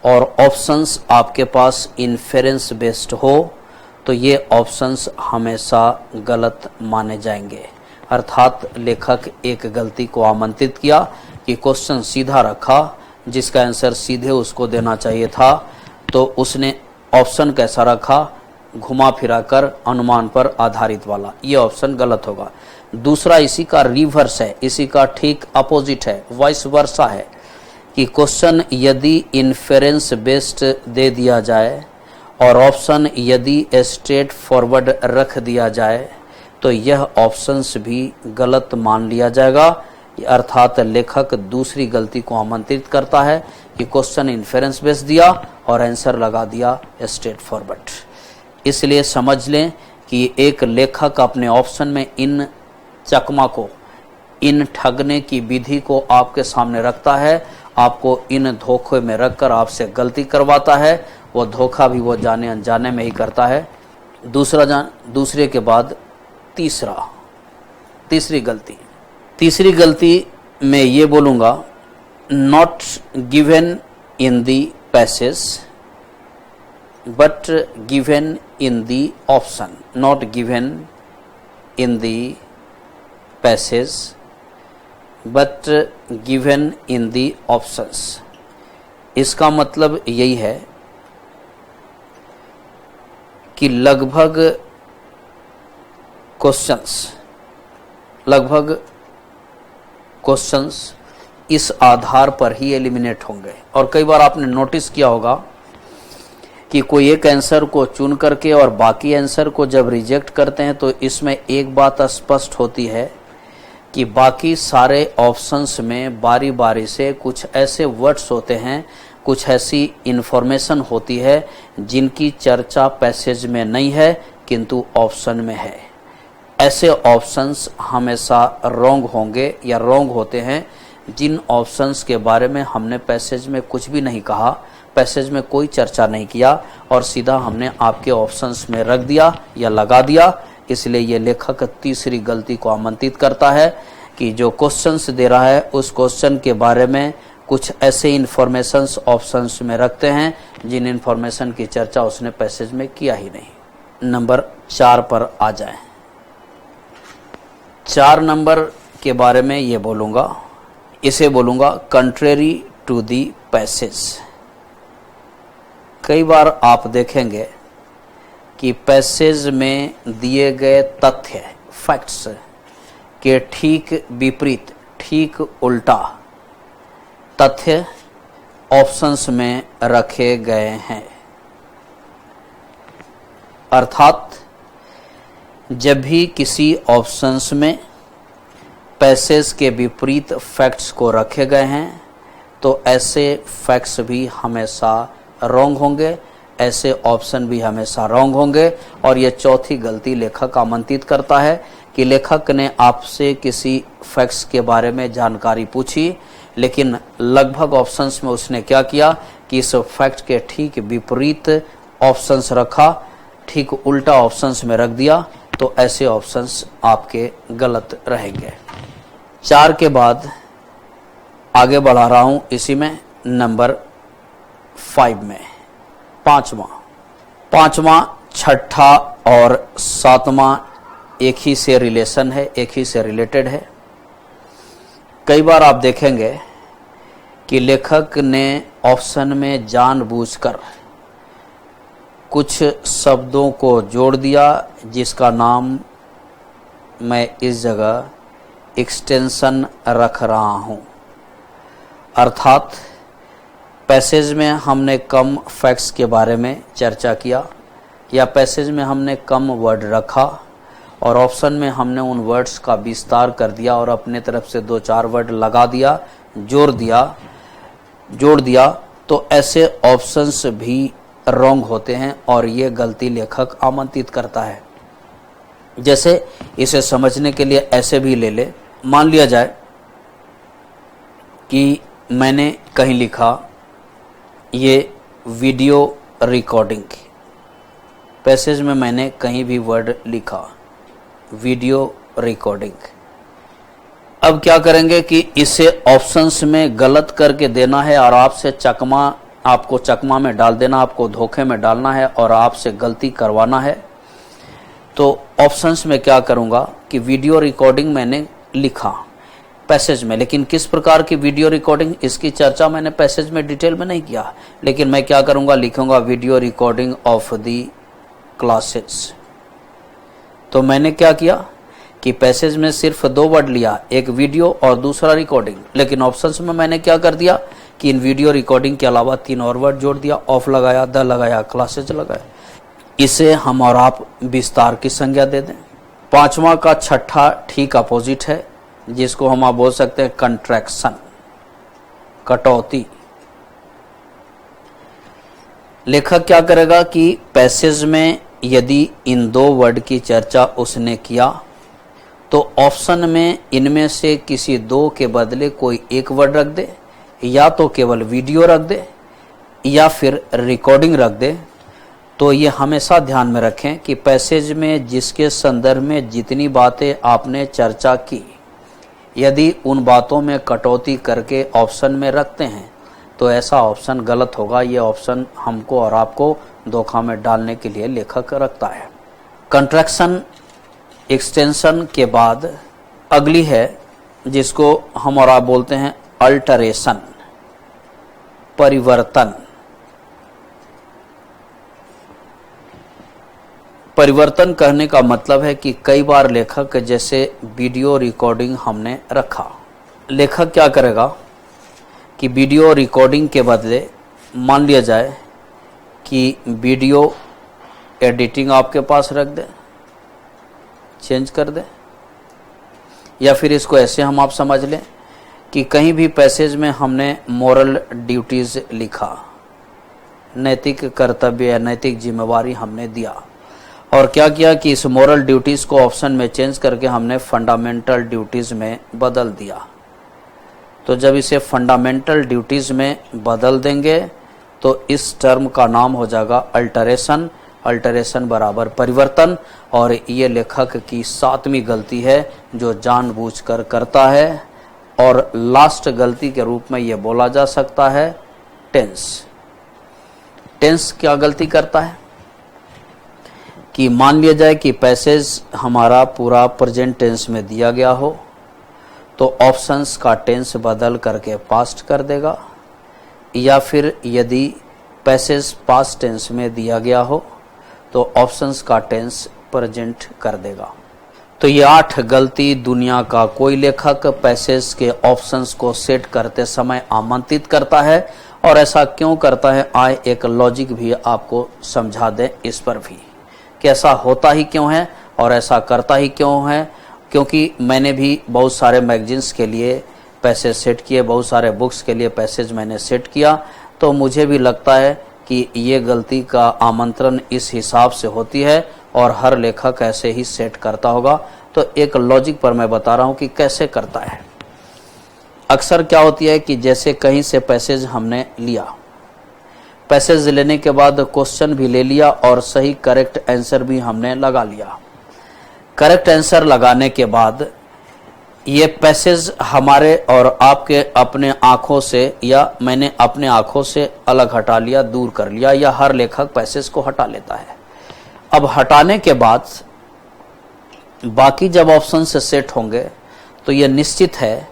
और ऑप्शंस आपके पास इन्फेरेंस बेस्ड हो, तो ये ऑप्शंस हमेशा गलत माने जाएंगे। अर्थात लेखक एक गलती को आमंत्रित किया कि क्वेश्चन सीधा रखा, जिसका आंसर सीधे उसको देना चाहिए था, तो उसने ऑप्शन कैसा रखा? घुमा फिरा कर अनुमान पर आधारित वाला। ये ऑप्शन गलत होगा। दूसरा इसी का रिवर्स है, इसी का ठीक अपोजिट है, वाइस वर्सा है कि क्वेश्चन यदि इन्फेरेंस बेस्ड दे दिया जाए और ऑप्शन यदि स्ट्रेट फॉरवर्ड रख दिया जाए, तो यह ऑप्शंस भी गलत मान लिया जाएगा। अर्थात लेखक दूसरी गलती को आमंत्रित करता है कि क्वेश्चन इन्फेरेंस बेस्ड दिया और आंसर लगा दिया स्ट्रेट फॉरवर्ड। इसलिए समझ लें कि एक लेखक अपने ऑप्शन में इन चकमा को, इन ठगने की विधि को आपके सामने रखता है, आपको इन धोखे में रखकर आपसे गलती करवाता है। वो धोखा भी वो जाने अनजाने में ही करता है। दूसरे के बाद तीसरी गलती मैं ये बोलूँगा, not given in the passage but given in the option. Not given in the passage but given in the options. इसका मतलब यही है कि लगभग क्वेश्चंस इस आधार पर ही एलिमिनेट होंगे। और कई बार आपने नोटिस किया होगा कि कोई एक आंसर को चुन करके और बाकी आंसर को जब रिजेक्ट करते हैं, तो इसमें एक बात स्पष्ट होती है कि बाकी सारे ऑप्शंस में बारी बारी से कुछ ऐसे वर्ड्स होते हैं, कुछ ऐसी इंफॉर्मेशन होती है जिनकी चर्चा पैसेज में नहीं है किंतु ऑप्शन में है। ऐसे ऑप्शंस हमेशा रॉन्ग होंगे या रॉन्ग होते हैं जिन ऑप्शंस के बारे में हमने पैसेज में कुछ भी नहीं कहा, पैसेज में कोई चर्चा नहीं किया और सीधा हमने आपके ऑप्शंस में रख दिया या लगा दिया। इसलिए ये लेखक तीसरी गलती को आमंत्रित करता है कि जो क्वेश्चंस दे रहा है उस क्वेश्चन के बारे में कुछ ऐसे इंफॉर्मेशंस ऑप्शंस में रखते हैं जिन इंफॉर्मेशन की चर्चा उसने पैसेज में किया ही नहीं। नंबर 4 पर आ जाएं। 4 नंबर के बारे में ये बोलूँगा, इसे बोलूँगा कंट्रेरी टू दी पैसेज। कई बार आप देखेंगे कि पैसेज में दिए गए तथ्य, फैक्ट्स के ठीक विपरीत, ठीक उल्टा तथ्य ऑप्शंस में रखे गए हैं। अर्थात जब भी किसी ऑप्शंस में पैसेज के विपरीत फैक्ट्स को रखे गए हैं, तो ऐसे फैक्ट्स भी हमेशा रॉन्ग होंगे, ऐसे ऑप्शन भी हमेशा रॉन्ग होंगे। और यह चौथी गलती लेखक आमंत्रित करता है कि लेखक ने आपसे किसी फैक्ट्स के बारे में जानकारी पूछी, लेकिन लगभग ऑप्शंस में उसने क्या किया कि इस फैक्ट के ठीक विपरीत ऑप्शंस रखा, ठीक उल्टा ऑप्शंस में रख दिया तो ऐसे ऑप्शंस आपके गलत रहेंगे। 4 के बाद आगे बढ़ा रहा हूं इसी में नंबर 5 में। पांचवा, छठा और 7वां एक ही से रिलेशन है, एक ही से रिलेटेड है। कई बार आप देखेंगे कि लेखक ने ऑप्शन में जानबूझकर कुछ शब्दों को जोड़ दिया जिसका नाम मैं इस जगह एक्सटेंशन रख रहा हूं। अर्थात पैसेज में हमने कम फैक्ट्स के बारे में चर्चा किया या पैसेज में हमने कम वर्ड रखा और ऑप्शन में हमने उन वर्ड्स का विस्तार कर दिया और अपने तरफ से 2-4 वर्ड लगा दिया, जोड़ दिया, तो ऐसे ऑप्शंस भी रॉन्ग होते हैं और ये गलती लेखक आमंत्रित करता है। जैसे इसे समझने के लिए ऐसे भी ले ले, मान लिया जाए कि मैंने कहीं लिखा ये वीडियो रिकॉर्डिंग, पैसेज में मैंने कहीं भी वर्ड लिखा वीडियो रिकॉर्डिंग। अब क्या करेंगे कि इसे ऑप्शंस में गलत करके देना है और आपको चकमा में डाल देना, आपको धोखे में डालना है और आपसे गलती करवाना है। तो ऑप्शंस में क्या करूंगा कि वीडियो रिकॉर्डिंग मैंने लिखा पैसेज में, लेकिन किस प्रकार की वीडियो रिकॉर्डिंग इसकी चर्चा मैंने पैसेज में डिटेल में नहीं किया, लेकिन मैं क्या करूंगा, लिखूंगा video recording of the classes. तो मैंने क्या किया कि पैसेज में सिर्फ 2 वर्ड लिया, एक वीडियो और दूसरा रिकॉर्डिंग, लेकिन ऑप्शंस में मैंने क्या कर दिया कि इन वीडियो रिकॉर्डिंग के अलावा 3 और वर्ड जोड़ दिया, ऑफ लगाया, द लगाया, क्लासेज लगाया। इसे हम और आप विस्तार की संज्ञा दे दें। 5वां का छठा ठीक अपोजिट है, जिसको हम आप बोल सकते हैं कंट्रैक्शन, कटौती। लेखक क्या करेगा कि पैसेज में यदि इन 2 वर्ड की चर्चा उसने किया तो ऑप्शन में इनमें से किसी 2 के बदले कोई एक वर्ड रख दे, या तो केवल वीडियो रख दे या फिर रिकॉर्डिंग रख दे। तो ये हमेशा ध्यान में रखें कि पैसेज में जिसके संदर्भ में जितनी बातें आपने चर्चा की, यदि उन बातों में कटौती करके ऑप्शन में रखते हैं तो ऐसा ऑप्शन गलत होगा। ये ऑप्शन हमको और आपको धोखा में डालने के लिए लेखक रखता है। कंट्रैक्शन एक्सटेंशन के बाद अगली है जिसको हम और आप बोलते हैं अल्टरेशन, परिवर्तन। परिवर्तन कहने का मतलब है कि कई बार लेखक, जैसे वीडियो रिकॉर्डिंग हमने रखा, लेखक क्या करेगा कि वीडियो रिकॉर्डिंग के बदले मान लिया जाए कि वीडियो एडिटिंग आपके पास रख दे, चेंज कर दे, या फिर इसको ऐसे हम आप समझ लें कि कहीं भी पैसेज में हमने मोरल ड्यूटीज लिखा, नैतिक कर्तव्य या नैतिक जिम्मेवारी हमने दिया, और क्या किया कि इस मोरल ड्यूटीज को ऑप्शन में चेंज करके हमने फंडामेंटल ड्यूटीज में बदल दिया। तो जब इसे फंडामेंटल ड्यूटीज में बदल देंगे तो इस टर्म का नाम हो जाएगा अल्टरेशन। अल्टरेशन बराबर परिवर्तन, और ये लेखक की 7वीं गलती है जो जानबूझकर करता है। और लास्ट गलती के रूप में ये बोला जा सकता है टेंस। टेंस क्या गलती करता है कि मान लिया जाए कि पैसेज हमारा पूरा प्रेजेंट टेंस में दिया गया हो तो ऑप्शंस का टेंस बदल करके पास्ट कर देगा, या फिर यदि पैसेज पास्ट टेंस में दिया गया हो तो ऑप्शंस का टेंस प्रेजेंट कर देगा। तो ये 8 गलती दुनिया का कोई लेखक पैसेज के ऑप्शंस को सेट करते समय आमंत्रित करता है। और ऐसा क्यों करता है, आए एक लॉजिक भी आपको समझा दें इस पर भी कि ऐसा होता ही क्यों है और ऐसा करता ही क्यों है। क्योंकि मैंने भी बहुत सारे मैगजीन्स के लिए पैसेज सेट किए, बहुत सारे बुक्स के लिए पैसेज मैंने सेट किया, तो मुझे भी लगता है कि ये गलती का आमंत्रण इस हिसाब से होती है और हर लेखक ऐसे ही सेट करता होगा। तो एक लॉजिक पर मैं बता रहा हूं कि कैसे करता है। अक्सर क्या होती है कि जैसे कहीं से पैसेज हमने लिया, पैसेज लेने के बाद क्वेश्चन भी ले लिया और सही करेक्ट आंसर भी हमने लगा लिया। करेक्ट आंसर लगाने के बाद ये पैसेज हमारे और आपके अपने आंखों से या मैंने अपने आंखों से अलग हटा लिया, दूर कर लिया, या हर लेखक पैसेज को हटा लेता है। अब हटाने के बाद बाकी जब ऑप्शन से सेट होंगे तो यह निश्चित है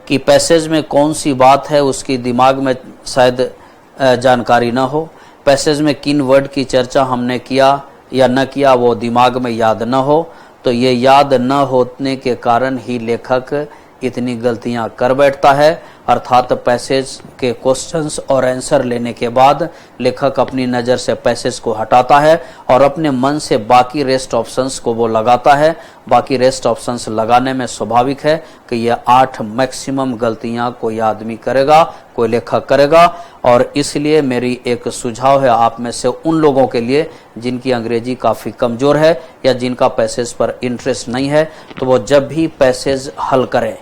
कि पैसेज में कौन सी बात है उसकी दिमाग में शायद जानकारी ना हो, पैसेज में किन वर्ड की चर्चा हमने किया या न किया वो दिमाग में याद न हो, तो ये याद न होने के कारण ही लेखक इतनी गलतियां कर बैठता है। अर्थात पैसेज के क्वेश्चंस और आंसर लेने के बाद लेखक अपनी नज़र से पैसेज को हटाता है और अपने मन से बाकी रेस्ट ऑप्शंस को वो लगाता है। बाकी रेस्ट ऑप्शंस लगाने में स्वाभाविक है कि ये 8 मैक्सिमम गलतियां कोई आदमी करेगा, कोई लेखक करेगा। और इसलिए मेरी एक सुझाव है आप में से उन लोगों के लिए जिनकी अंग्रेजी काफ़ी कमज़ोर है या जिनका पैसेज पर इंटरेस्ट नहीं है, तो वो जब भी पैसेज हल करें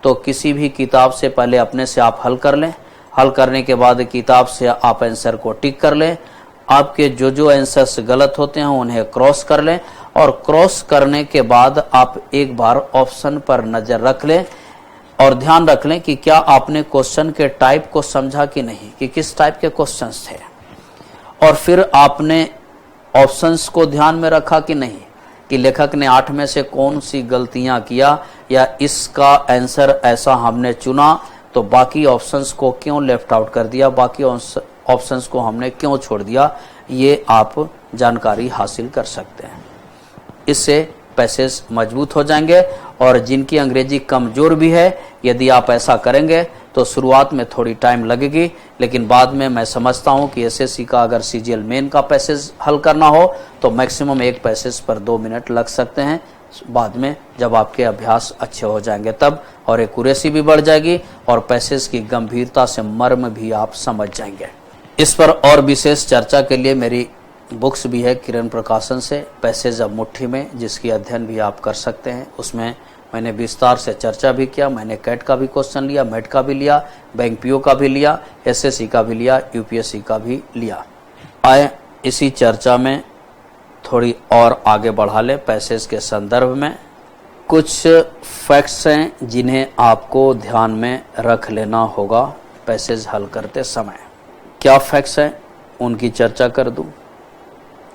तो किसी भी किताब से पहले अपने से आप हल कर लें। हल करने के बाद किताब से आप आंसर को टिक कर लें। आपके जो जो आंसर्स गलत होते हैं उन्हें क्रॉस कर लें और क्रॉस करने के बाद आप एक बार ऑप्शन पर नज़र रख लें और ध्यान रख लें कि क्या आपने क्वेश्चन के टाइप को समझा कि नहीं, कि किस टाइप के क्वेश्चंस थे, और फिर आपने ऑप्शंस को ध्यान में रखा कि नहीं कि लेखक ने 8 में से कौन सी गलतियां किया या इसका आंसर ऐसा हमने चुना तो बाकी ऑप्शंस को क्यों लेफ्ट आउट कर दिया, बाकी ऑप्शंस को हमने क्यों छोड़ दिया, ये आप जानकारी हासिल कर सकते हैं। इससे पैसेज मजबूत हो जाएंगे। और जिनकी अंग्रेजी कमज़ोर भी है, यदि आप ऐसा करेंगे तो शुरुआत में थोड़ी टाइम लगेगी, लेकिन बाद में मैं समझता हूं कि एसएससी का अगर सीजीएल मेन का पैसेज हल करना हो तो मैक्सिमम एक पैसेज पर 2 मिनट लग सकते हैं। बाद में जब आपके अभ्यास अच्छे हो जाएंगे तब, और एक्यूरेसी भी बढ़ जाएगी और पैसेज की गंभीरता से मर्म भी आप समझ जाएंगे। इस पर और विशेष चर्चा के लिए मेरी बुक्स भी है किरण प्रकाशन से, पैसेज अब मुट्ठी में, जिसकी अध्ययन भी आप कर सकते हैं। उसमें मैंने विस्तार से चर्चा भी किया। मैंने कैट का भी क्वेश्चन लिया, मेट का भी लिया, बैंक पीओ का भी लिया, एसएससी का भी लिया, यूपीएससी का भी लिया। आए इसी चर्चा में थोड़ी और आगे बढ़ा ले। पैसेज के संदर्भ में कुछ फैक्ट्स हैं जिन्हें आपको ध्यान में रख लेना होगा पैसेज हल करते समय। क्या फैक्ट्स हैं उनकी चर्चा कर दूं।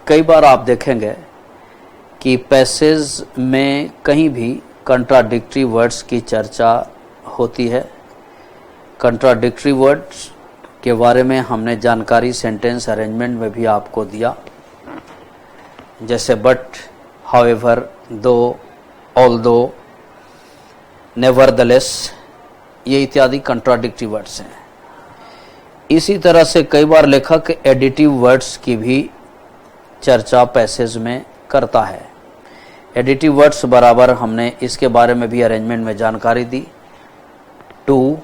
कई बार आप देखेंगे कि पैसेज में कहीं भी कंट्राडिक्टरी वर्ड्स की चर्चा होती है। कंट्राडिक्टरी वर्ड्स के बारे में हमने जानकारी सेंटेंस अरेंजमेंट में भी आपको दिया, जैसे बट, हाउएवर, दो, ऑल्दो, नेवरदलेस, ये इत्यादि कंट्राडिक्टरी वर्ड्स हैं। इसी तरह से कई बार लेखक एडिटिव वर्ड्स की भी चर्चा पैसेज में करता है। एडिटिव वर्ड्स बराबर हमने इसके बारे में भी अरेंजमेंट में जानकारी दी। To,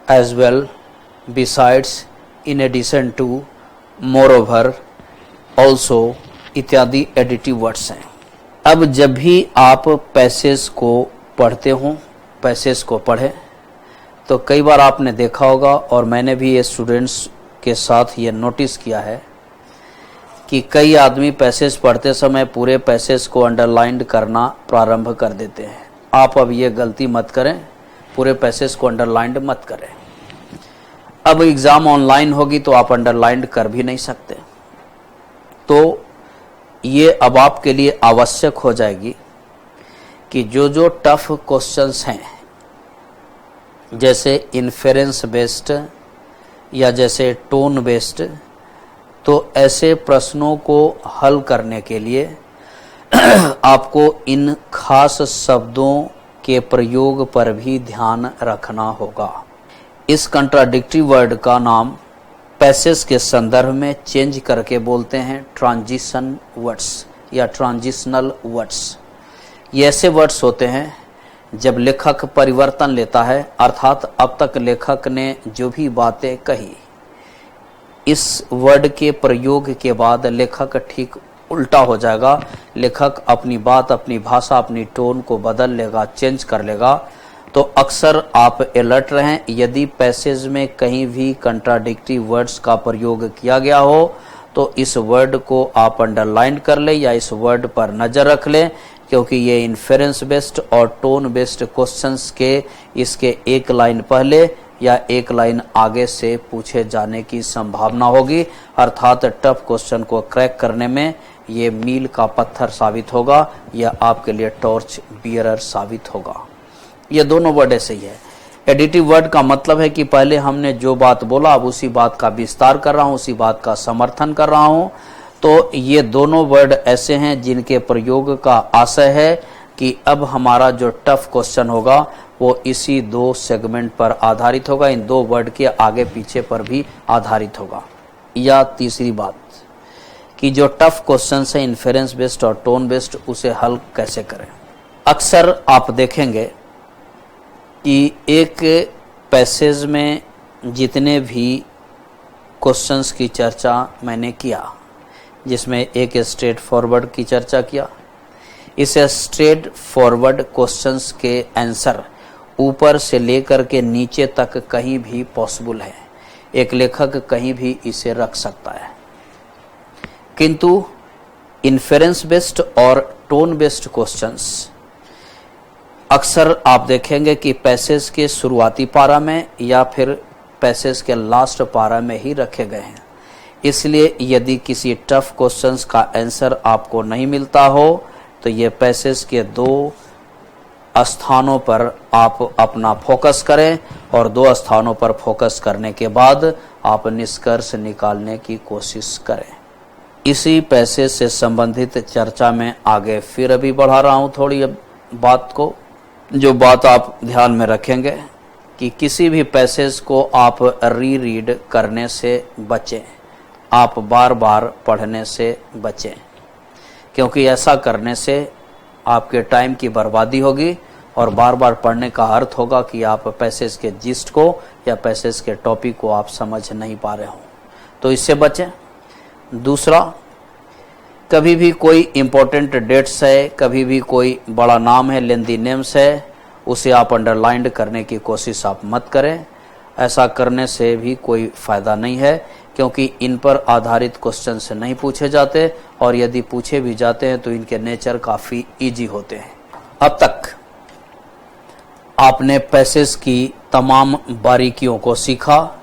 as well, besides, in addition to, moreover, also इत्यादि एडिटिव वर्ड्स हैं। अब जब भी आप पैसेज को पढ़ते हों, पैसेज को पढ़ें, तो कई बार आपने देखा होगा और मैंने भी ये स्टूडेंट्स के साथ ये नोटिस किया है कि कई आदमी पैसेज पढ़ते समय पूरे पैसेज को अंडरलाइंड करना प्रारंभ कर देते हैं। आप अब ये गलती मत करें, पूरे पैसेज को अंडरलाइंड मत करें। अब एग्ज़ाम ऑनलाइन होगी तो आप अंडरलाइंड कर भी नहीं सकते, तो ये अब आपके लिए आवश्यक हो जाएगी कि जो जो टफ क्वेश्चंस हैं, जैसे इन्फेरेंस बेस्ड या जैसे टोन बेस्ड, तो ऐसे प्रश्नों को हल करने के लिए आपको इन खास शब्दों के प्रयोग पर भी ध्यान रखना होगा। इस कंट्राडिक्टरी वर्ड का नाम पैसेज के संदर्भ में चेंज करके बोलते हैं ट्रांजिशन वर्ड्स या ट्रांजिशनल वर्ड्स। ये ऐसे वर्ड्स होते हैं जब लेखक परिवर्तन लेता है, अर्थात अब तक लेखक ने जो भी बातें कही, इस वर्ड के प्रयोग के बाद लेखक ठीक उल्टा हो जाएगा। लेखक अपनी बात, अपनी भाषा, अपनी टोन को बदल लेगा, चेंज कर लेगा तो अक्सर आप अलर्ट रहें। यदि पैसेज में कहीं भी कंट्राडिक्टरी वर्ड्स का प्रयोग किया गया हो तो इस वर्ड को आप अंडरलाइन कर लें या इस वर्ड पर नजर रख लें, क्योंकि ये इन्फेरेंस बेस्ड और टोन बेस्ड क्वेश्चंस के इसके एक लाइन पहले या एक लाइन आगे से पूछे जाने की संभावना होगी। अर्थात टफ क्वेश्चन को क्रैक करने में ये मील का पत्थर साबित होगा या आपके लिए टॉर्च बियरर साबित होगा। ये दोनों वर्ड ऐसे ही है। एडिटिव वर्ड का मतलब है कि पहले हमने जो बात बोला अब उसी बात का विस्तार कर रहा हूं, उसी बात का समर्थन कर रहा हूं। तो ये दोनों वर्ड ऐसे हैं जिनके प्रयोग का आशय है कि अब हमारा जो टफ क्वेश्चन होगा वो इसी दो सेगमेंट पर आधारित होगा, इन दो वर्ड के आगे पीछे पर भी आधारित होगा। या तीसरी बात कि जो टफ क्वेश्चन है इन्फेरेंस बेस्ड और टोन बेस्ड, उसे हल कैसे करें। अक्सर आप देखेंगे कि एक पैसेज में जितने भी क्वेश्चंस की चर्चा मैंने किया, जिसमें एक स्ट्रेट फॉरवर्ड की चर्चा किया, इस स्ट्रेट फॉरवर्ड क्वेश्चंस के आंसर ऊपर से लेकर के नीचे तक कहीं भी पॉसिबल है। एक लेखक कहीं भी इसे रख सकता है, किंतु इन्फेरेंस बेस्ड और टोन बेस्ड क्वेश्चंस अक्सर आप देखेंगे कि पैसेज के शुरुआती पारा में या फिर पैसेज के लास्ट पारा में ही रखे गए हैं। इसलिए यदि किसी टफ क्वेश्चंस का आंसर आपको नहीं मिलता हो तो ये पैसेज के दो स्थानों पर आप अपना फोकस करें और दो स्थानों पर फोकस करने के बाद आप निष्कर्ष निकालने की कोशिश करें। इसी पैसेज से संबंधित चर्चा में आगे फिर अभी बढ़ा रहा हूं थोड़ी बात को। जो बात आप ध्यान में रखेंगे कि किसी भी पैसेज को आप रीड करने से बचें, आप बार बार पढ़ने से बचें, क्योंकि ऐसा करने से आपके टाइम की बर्बादी होगी और बार बार पढ़ने का अर्थ होगा कि आप पैसेज के जिस्ट को या पैसेज के टॉपिक को आप समझ नहीं पा रहे हो, तो इससे बचें। दूसरा, कभी भी कोई इम्पोर्टेंट डेट्स है, कभी भी कोई बड़ा नाम है, लेंदी नेम्स है, उसे आप अंडरलाइंड करने की कोशिश आप मत करें। ऐसा करने से भी कोई फायदा नहीं है, क्योंकि इन पर आधारित क्वेश्चन से नहीं पूछे जाते और यदि पूछे भी जाते हैं तो इनके नेचर काफी इजी होते हैं। अब तक आपने पैसेज की तमाम बारीकियों को सीखा,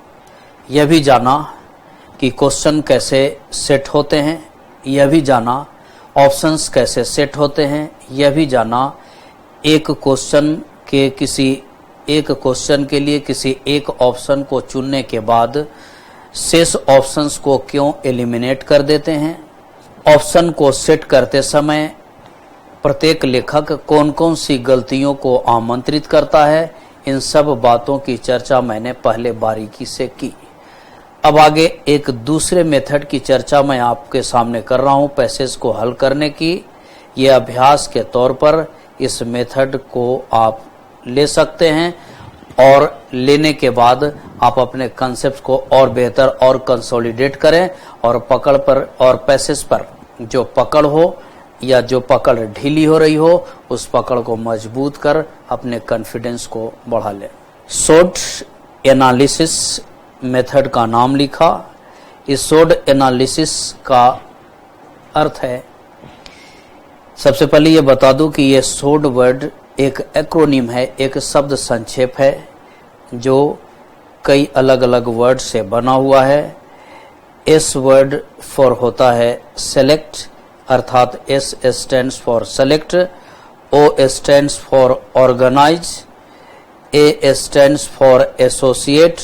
यह भी जाना कि क्वेश्चन कैसे सेट होते हैं, यह भी जाना ऑप्शंस कैसे सेट होते हैं, यह भी जाना एक क्वेश्चन के लिए किसी एक ऑप्शन को चुनने के बाद शेष ऑप्शंस को क्यों एलिमिनेट कर देते हैं, ऑप्शन को सेट करते समय प्रत्येक लेखक कौन कौन सी गलतियों को आमंत्रित करता है, इन सब बातों की चर्चा मैंने पहले बारीकी से की। अब आगे एक दूसरे मेथड की चर्चा मैं आपके सामने कर रहा हूं पैसेज को हल करने की। ये अभ्यास के तौर पर इस मेथड को आप ले सकते हैं और लेने के बाद आप अपने कॉन्सेप्ट को और बेहतर और कंसोलिडेट करें और पकड़ पर और पैसेज पर जो पकड़ हो या जो पकड़ ढीली हो रही हो उस पकड़ को मजबूत कर अपने कॉन्फिडेंस को बढ़ा लें। SWOT एनालिसिस मेथड का नाम लिखा। इस SWOT एनालिसिस का अर्थ है, सबसे पहले ये बता दूं कि ये SWOT वर्ड एक एक्रोनिम है, एक शब्द संक्षेप है जो कई अलग अलग वर्ड से बना हुआ है। S वर्ड फॉर होता है सेलेक्ट, अर्थात S stands for select, O stands for organize, A stands for associate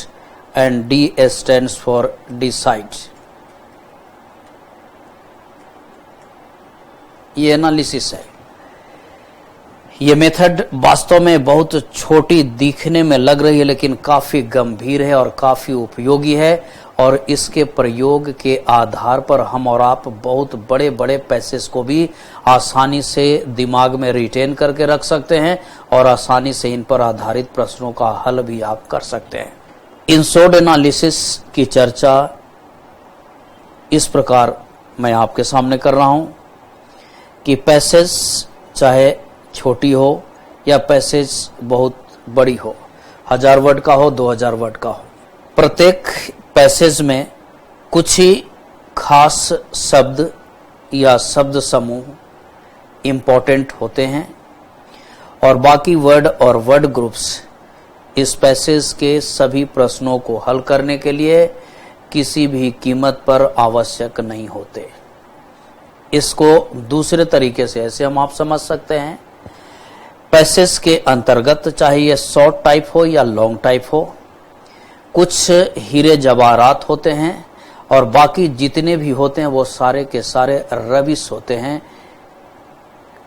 and D stands for decide. ये एनालिसिस है। ये मेथड वास्तव में बहुत छोटी दिखने में लग रही है लेकिन काफी गंभीर है और काफी उपयोगी है और इसके प्रयोग के आधार पर हम और आप बहुत बड़े बड़े पैसेज को भी आसानी से दिमाग में रिटेन करके रख सकते हैं और आसानी से इन पर आधारित प्रश्नों का हल भी आप कर सकते हैं। इन SWOT एनालिसिस की चर्चा इस प्रकार मैं आपके सामने कर रहा हूं कि पैसेज चाहे छोटी हो या पैसेज बहुत बड़ी हो, 1000 वर्ड का हो, 2000 वर्ड का हो। प्रत्येक पैसेज में कुछ ही खास शब्द या शब्द समूह इंपॉर्टेंट होते हैं और बाकी वर्ड और वर्ड ग्रुप्स इस पैसेज के सभी प्रश्नों को हल करने के लिए किसी भी कीमत पर आवश्यक नहीं होते। इसको दूसरे तरीके से ऐसे हम आप समझ सकते हैं, पैसेज के अंतर्गत चाहे ये शॉर्ट टाइप हो या लॉन्ग टाइप हो, कुछ हीरे जवाहरात होते हैं और बाकी जितने भी होते हैं वो सारे के सारे रबिश होते हैं,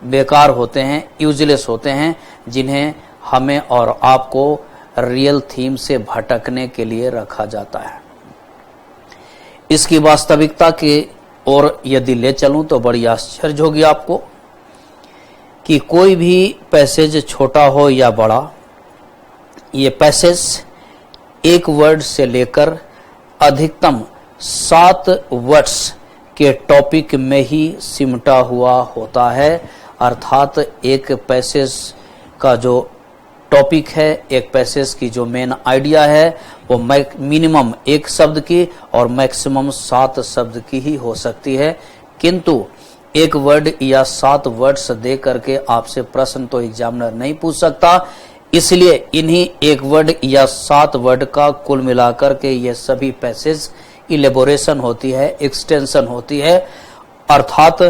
बेकार होते हैं, यूजलेस होते हैं, जिन्हें हमें और आपको रियल थीम से भटकने के लिए रखा जाता है। इसकी वास्तविकता की ओर यदि ले चलूं तो बड़ी आश्चर्य होगी आपको कि कोई भी पैसेज छोटा हो या बड़ा, ये पैसेज एक वर्ड से लेकर अधिकतम 7 वर्ड्स के टॉपिक में ही सिमटा हुआ होता है। अर्थात एक पैसेज का जो टॉपिक है, एक पैसेज की जो मेन आइडिया है, वो मिनिमम 1 शब्द की और मैक्सिमम 7 शब्द की ही हो सकती है। किंतु 1 वर्ड या 7 वर्ड्स दे करके आपसे प्रश्न तो एग्जामिनर नहीं पूछ सकता, इसलिए इन्हीं 1 वर्ड या 7 वर्ड का कुल मिलाकर के ये सभी पैसेज इलेबोरेशन होती है, एक्सटेंशन होती है। अर्थात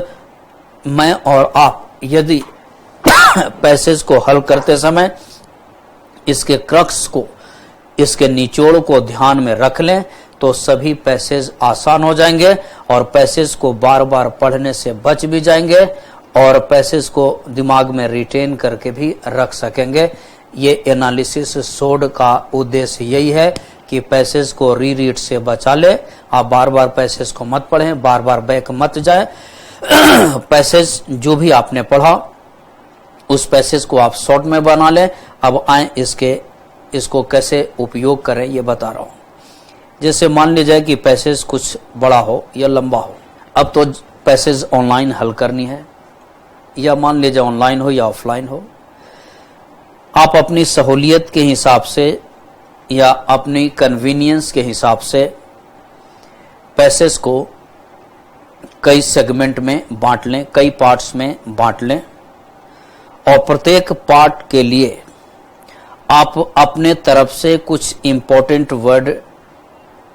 मैं और आप यदि पैसेज को हल करते समय इसके क्रक्स को, इसके निचोड़ को ध्यान में रख लें तो सभी पैसेज आसान हो जाएंगे और पैसेज को बार बार पढ़ने से बच भी जाएंगे और पैसेज को दिमाग में रिटेन करके भी रख सकेंगे। ये एनालिसिस सोड का उद्देश्य यही है कि पैसेज को रीरीड से बचा ले। आप बार बार पैसेज को मत पढ़ें, बार बार बैक मत जाए। पैसेज जो भी आपने पढ़ा उस पैसेज को आप शॉर्ट में बना लें। अब आए इसको कैसे उपयोग करें ये बता रहा हूं। जैसे मान लीजिए कि पैसेज कुछ बड़ा हो या लंबा हो, अब तो पैसेज ऑनलाइन हल करनी है, या मान लीजिए ऑनलाइन हो या ऑफलाइन हो, आप अपनी सहूलियत के हिसाब से या अपनी कन्वीनियंस के हिसाब से पैसेज को कई सेगमेंट में बांट लें, कई पार्ट्स में बांट लें और प्रत्येक पार्ट के लिए आप अपने तरफ से कुछ इंपॉर्टेंट वर्ड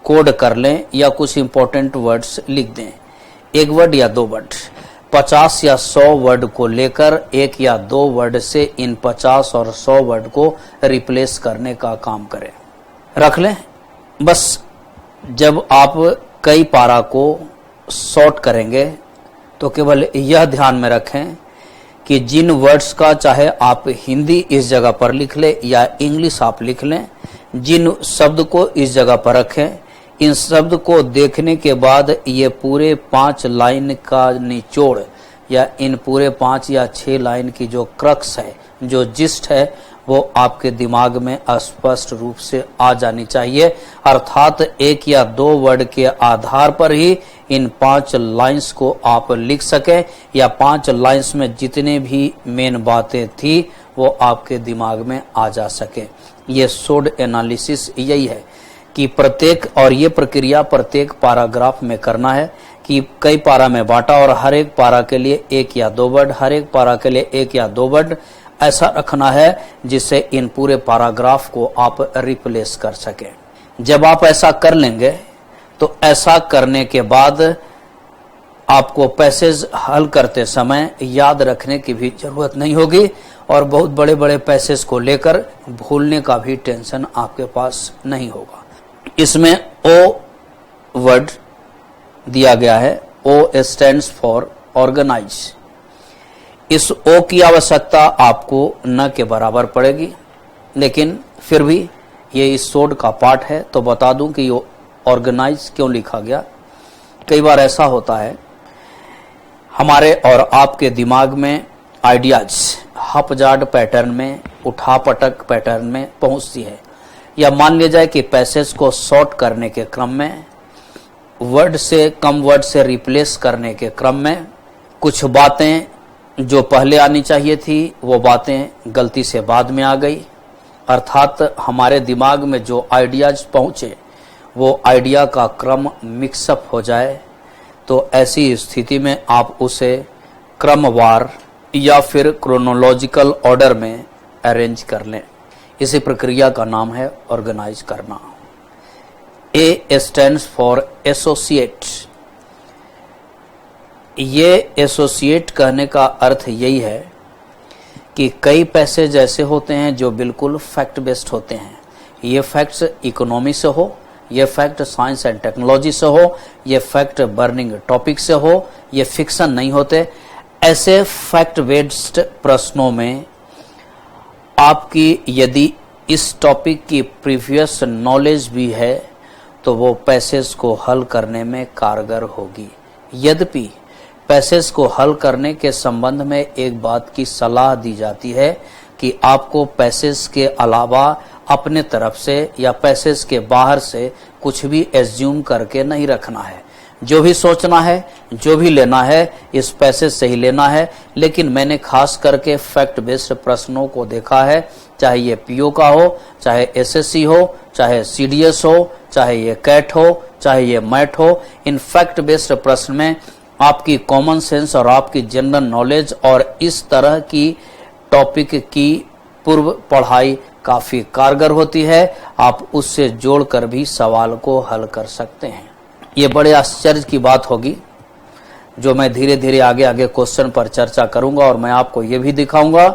कोड कर लें या कुछ इंपॉर्टेंट वर्ड्स लिख दें। 1 वर्ड या 2 वर्ड, 50 या 100 वर्ड को लेकर 1 या 2 वर्ड से इन 50 और 100 वर्ड को रिप्लेस करने का काम करें, रख लें। बस जब आप कई पारा को शॉर्ट करेंगे तो केवल यह ध्यान में रखें कि जिन वर्ड्स का चाहे आप हिंदी इस जगह पर लिख लें या इंग्लिश आप लिख लें, जिन शब्द को इस जगह पर रखें, इन शब्द को देखने के बाद ये पूरे 5 लाइन का निचोड़ या इन पूरे 5 या 6 लाइन की जो क्रक्स है, जो जिस्ट है, वो आपके दिमाग में स्पष्ट रूप से आ जानी चाहिए। अर्थात 1 या 2 वर्ड के आधार पर ही इन 5 लाइंस को आप लिख सकें या 5 लाइंस में जितने भी मेन बातें थी वो आपके दिमाग में आ जा सके। ये सोड एनालिसिस यही है कि प्रत्येक, और ये प्रक्रिया प्रत्येक पैराग्राफ में करना है कि कई पारा में बांटा और हर एक पारा के लिए 1 या 2 वर्ड, हर एक पारा के लिए 1 या 2 वर्ड ऐसा रखना है जिससे इन पूरे पैराग्राफ को आप रिप्लेस कर सकें। जब आप ऐसा कर लेंगे तो ऐसा करने के बाद आपको पैसेज हल करते समय याद रखने की भी जरूरत नहीं होगी और बहुत बड़े बड़े पैसेज को लेकर भूलने का भी टेंशन आपके पास नहीं होगा। इसमें ओ वर्ड दिया गया है, ओ स्टैंड्स फॉर ऑर्गेनाइज। इस ओ की आवश्यकता आपको न के बराबर पड़ेगी, लेकिन फिर भी ये इस सोड का पार्ट है तो बता दूं कि ये ऑर्गेनाइज क्यों लिखा गया। कई बार ऐसा होता है हमारे और आपके दिमाग में आइडियाज हपजार्ड पैटर्न में, उठापटक पैटर्न में पहुंचती है, या मान लिया जाए कि पैसेज को शॉर्ट करने के क्रम में, वर्ड से कम वर्ड से रिप्लेस करने के क्रम में कुछ बातें जो पहले आनी चाहिए थी वो बातें गलती से बाद में आ गई, अर्थात हमारे दिमाग में जो आइडियाज पहुंचे वो आइडिया का क्रम मिक्सअप हो जाए, तो ऐसी स्थिति में आप उसे क्रमवार या फिर क्रोनोलॉजिकल ऑर्डर में अरेंज कर लें। इसी प्रक्रिया का नाम है ऑर्गेनाइज करना। ए स्टैंड्स फॉर एसोसिएट। ये एसोसिएट कहने का अर्थ यही है कि कई पैसेज ऐसे होते हैं जो बिल्कुल फैक्ट बेस्ड होते हैं। ये फैक्ट्स इकोनॉमी से हो, ये फैक्ट साइंस एंड टेक्नोलॉजी से हो, ये फैक्ट बर्निंग टॉपिक से हो, ये फिक्शन नहीं होते। ऐसे फैक्ट बेस्ड प्रश्नों में आपकी यदि इस टॉपिक की प्रीवियस नॉलेज भी है तो वो पैसेज को हल करने में कारगर होगी। यद्यपि पैसेज को हल करने के संबंध में एक बात की सलाह दी जाती है कि आपको पैसेज के अलावा अपने तरफ से या पैसेज के बाहर से कुछ भी एज्यूम करके नहीं रखना है। जो भी सोचना है, जो भी लेना है, इस पैसेज से ही लेना है। लेकिन मैंने खास करके फैक्ट बेस्ड प्रश्नों को देखा है, चाहे ये पीओ का हो, चाहे एसएससी हो, चाहे सीडीएस हो, चाहे ये कैट हो, चाहे ये मैट हो। इन फैक्ट बेस्ड प्रश्न में आपकी कॉमन सेंस और आपकी जनरल नॉलेज और इस तरह की टॉपिक की पूर्व पढ़ाई काफी कारगर होती है। आप उससे जोड़कर भी सवाल को हल कर सकते हैं। ये बड़े आश्चर्य की बात होगी जो मैं धीरे धीरे आगे आगे क्वेश्चन पर चर्चा करूंगा, और मैं आपको ये भी दिखाऊंगा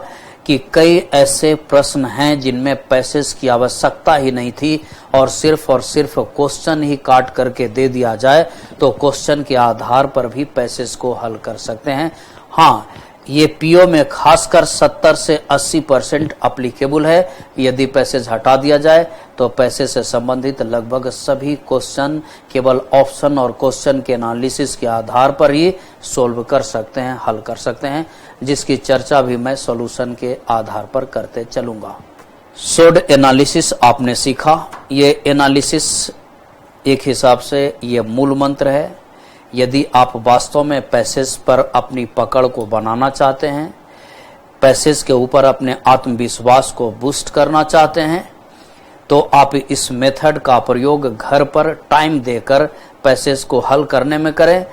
कि कई ऐसे प्रश्न हैं जिनमें पैसेज की आवश्यकता ही नहीं थी और सिर्फ क्वेश्चन ही काट करके दे दिया जाए तो क्वेश्चन के आधार पर भी पैसेज को हल कर सकते हैं। हाँ, ये पीओ में खासकर 70 से 80% अप्लीकेबल है। यदि पैसेज हटा दिया जाए तो पैसेज से संबंधित लगभग सभी क्वेश्चन केवल ऑप्शन और क्वेश्चन के एनालिसिस के आधार पर ही सोल्व कर सकते हैं, हल कर सकते हैं, जिसकी चर्चा भी मैं सॉल्यूशन के आधार पर करते चलूंगा। सोड एनालिसिस आपने सीखा। ये एनालिसिस एक हिसाब से ये मूल मंत्र है। यदि आप वास्तव में पैसेज पर अपनी पकड़ को बनाना चाहते हैं, पैसेज के ऊपर अपने आत्मविश्वास को बूस्ट करना चाहते हैं, तो आप इस मेथड का प्रयोग घर पर टाइम देकर पैसेज को हल करने में करें।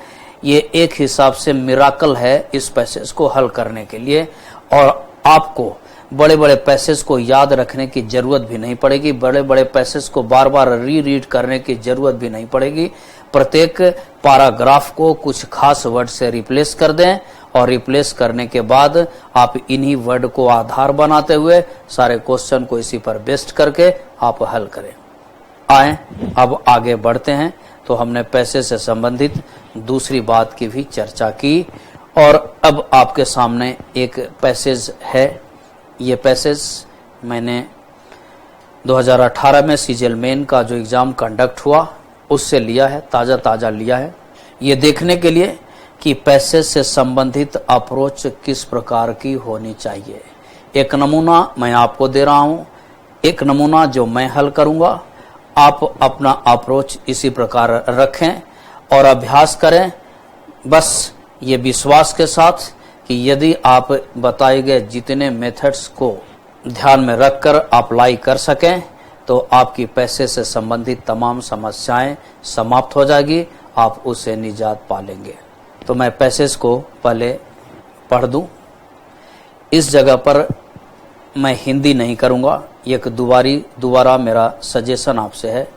ये एक हिसाब से मिराकल है इस पैसेज को हल करने के लिए, और आपको बड़े बड़े पैसेज को याद रखने की जरूरत भी नहीं पड़ेगी। बड़े बड़े पैसेज को बार बार रीड करने की जरूरत भी नहीं पड़ेगी। प्रत्येक पैराग्राफ को कुछ खास वर्ड से रिप्लेस कर दें और रिप्लेस करने के बाद आप इन्हीं वर्ड को आधार बनाते हुए सारे क्वेश्चन को इसी पर बेस्ड करके आप हल करें। आए अब आगे बढ़ते हैं। तो हमने पैसेज से संबंधित दूसरी बात की भी चर्चा की, और अब आपके सामने एक पैसेज है। ये पैसेज मैंने 2018 में सीजीएल मेन का जो एग्जाम कंडक्ट हुआ उससे लिया है, ताजा लिया है, ये देखने के लिए कि पैसेज से संबंधित अप्रोच किस प्रकार की होनी चाहिए। एक नमूना मैं आपको दे रहा हूं, एक नमूना जो मैं हल करूंगा। आप अपना अप्रोच इसी प्रकार रखें और अभ्यास करें, बस ये विश्वास के साथ कि यदि आप बताए गए जितने मेथड्स को ध्यान में रखकर अप्लाई कर सकें तो आपकी पैसे से संबंधित तमाम समस्याएं समाप्त हो जाएगी, आप उससे निजात पा लेंगे। तो मैं पैसेज को पहले पढ़ दूं। इस जगह पर मैं हिंदी नहीं करूंगा। एक दोबारा मेरा सजेशन आपसे है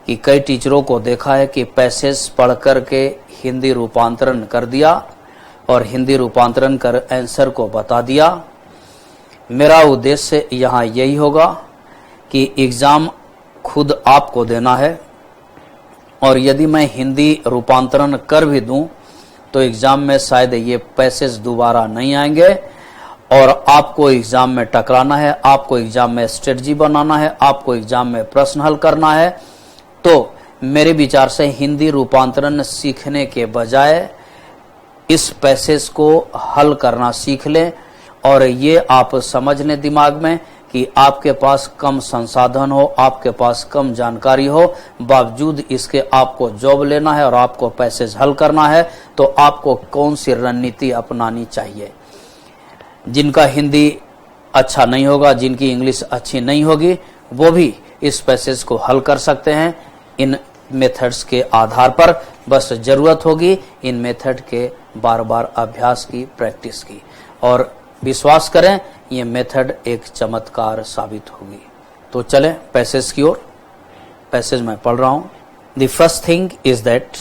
कि कई टीचरों को देखा है कि पैसेज पढ़ कर के हिंदी रूपांतरण कर दिया और हिंदी रूपांतरण कर आंसर को बता दिया। मेरा उद्देश्य यहाँ यही होगा कि एग्जाम खुद आपको देना है, और यदि मैं हिंदी रूपांतरण कर भी दूं तो एग्जाम में शायद ये पैसेज दोबारा नहीं आएंगे और आपको एग्जाम में टकराना है, आपको एग्जाम में स्ट्रेटजी बनाना है, आपको एग्जाम में प्रश्न हल करना है। तो मेरे विचार से हिंदी रूपांतरण सीखने के बजाय इस पैसेज को हल करना सीख लें, और ये आप समझ लें दिमाग में कि आपके पास कम संसाधन हो, आपके पास कम जानकारी हो, बावजूद इसके आपको जॉब लेना है और आपको पैसेज हल करना है, तो आपको कौन सी रणनीति अपनानी चाहिए। जिनका हिंदी अच्छा नहीं होगा, जिनकी इंग्लिश अच्छी नहीं होगी, वो भी इस पैसेज को हल कर सकते हैं इन मेथड्स के आधार पर। बस जरूरत होगी इन मेथड के बार बार अभ्यास की, प्रैक्टिस की, और विश्वास करें ये मेथड एक चमत्कार साबित होगी। तो चलें पैसेज की ओर। पैसेज मैं पढ़ रहा हूं। The first thing is that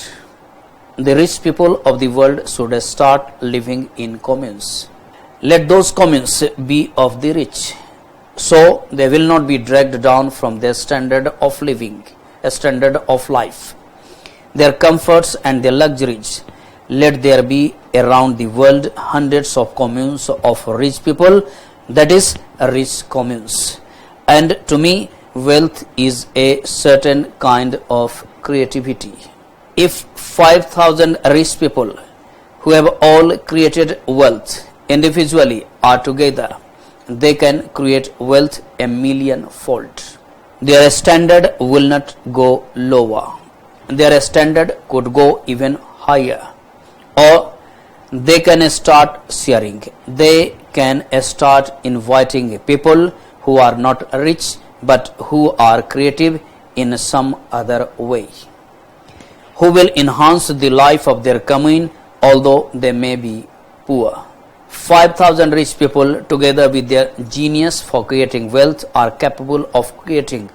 the rich people of the world should start living in communes. Let those communes be of the rich, so they will not be dragged down from their standard of living, a standard of life, their comforts and their luxuries. Let there be around the world hundreds of communes of rich people, that is, rich communes. And to me, wealth is a certain kind of creativity. If 5,000 rich people who have all created wealth individually are together, they can create wealth a million-fold. Their standard will not go lower. Their standard could go even higher. Or they can start sharing. They can start inviting people who are not rich but who are creative in some other way, who will enhance the life of their commune although they may be poor. 5,000 rich people, together with their genius for creating wealth, are capable of creating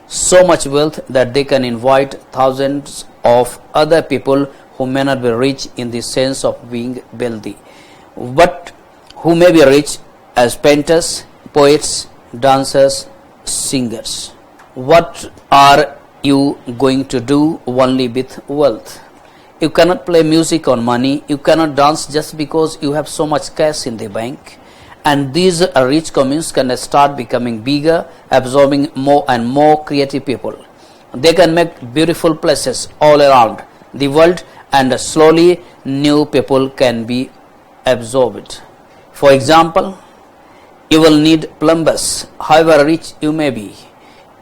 so much wealth that they can invite thousands of other people who may not be rich in the sense of being wealthy, but who may be rich as painters, poets, dancers, singers. What are you going to do only with wealth? You cannot play music on money. You cannot dance just because you have so much cash in the bank. And these rich communes can start becoming bigger, absorbing more and more creative people. They can make beautiful places all around the world, and slowly new people can be absorbed. For example, you will need plumbers, however rich you may be.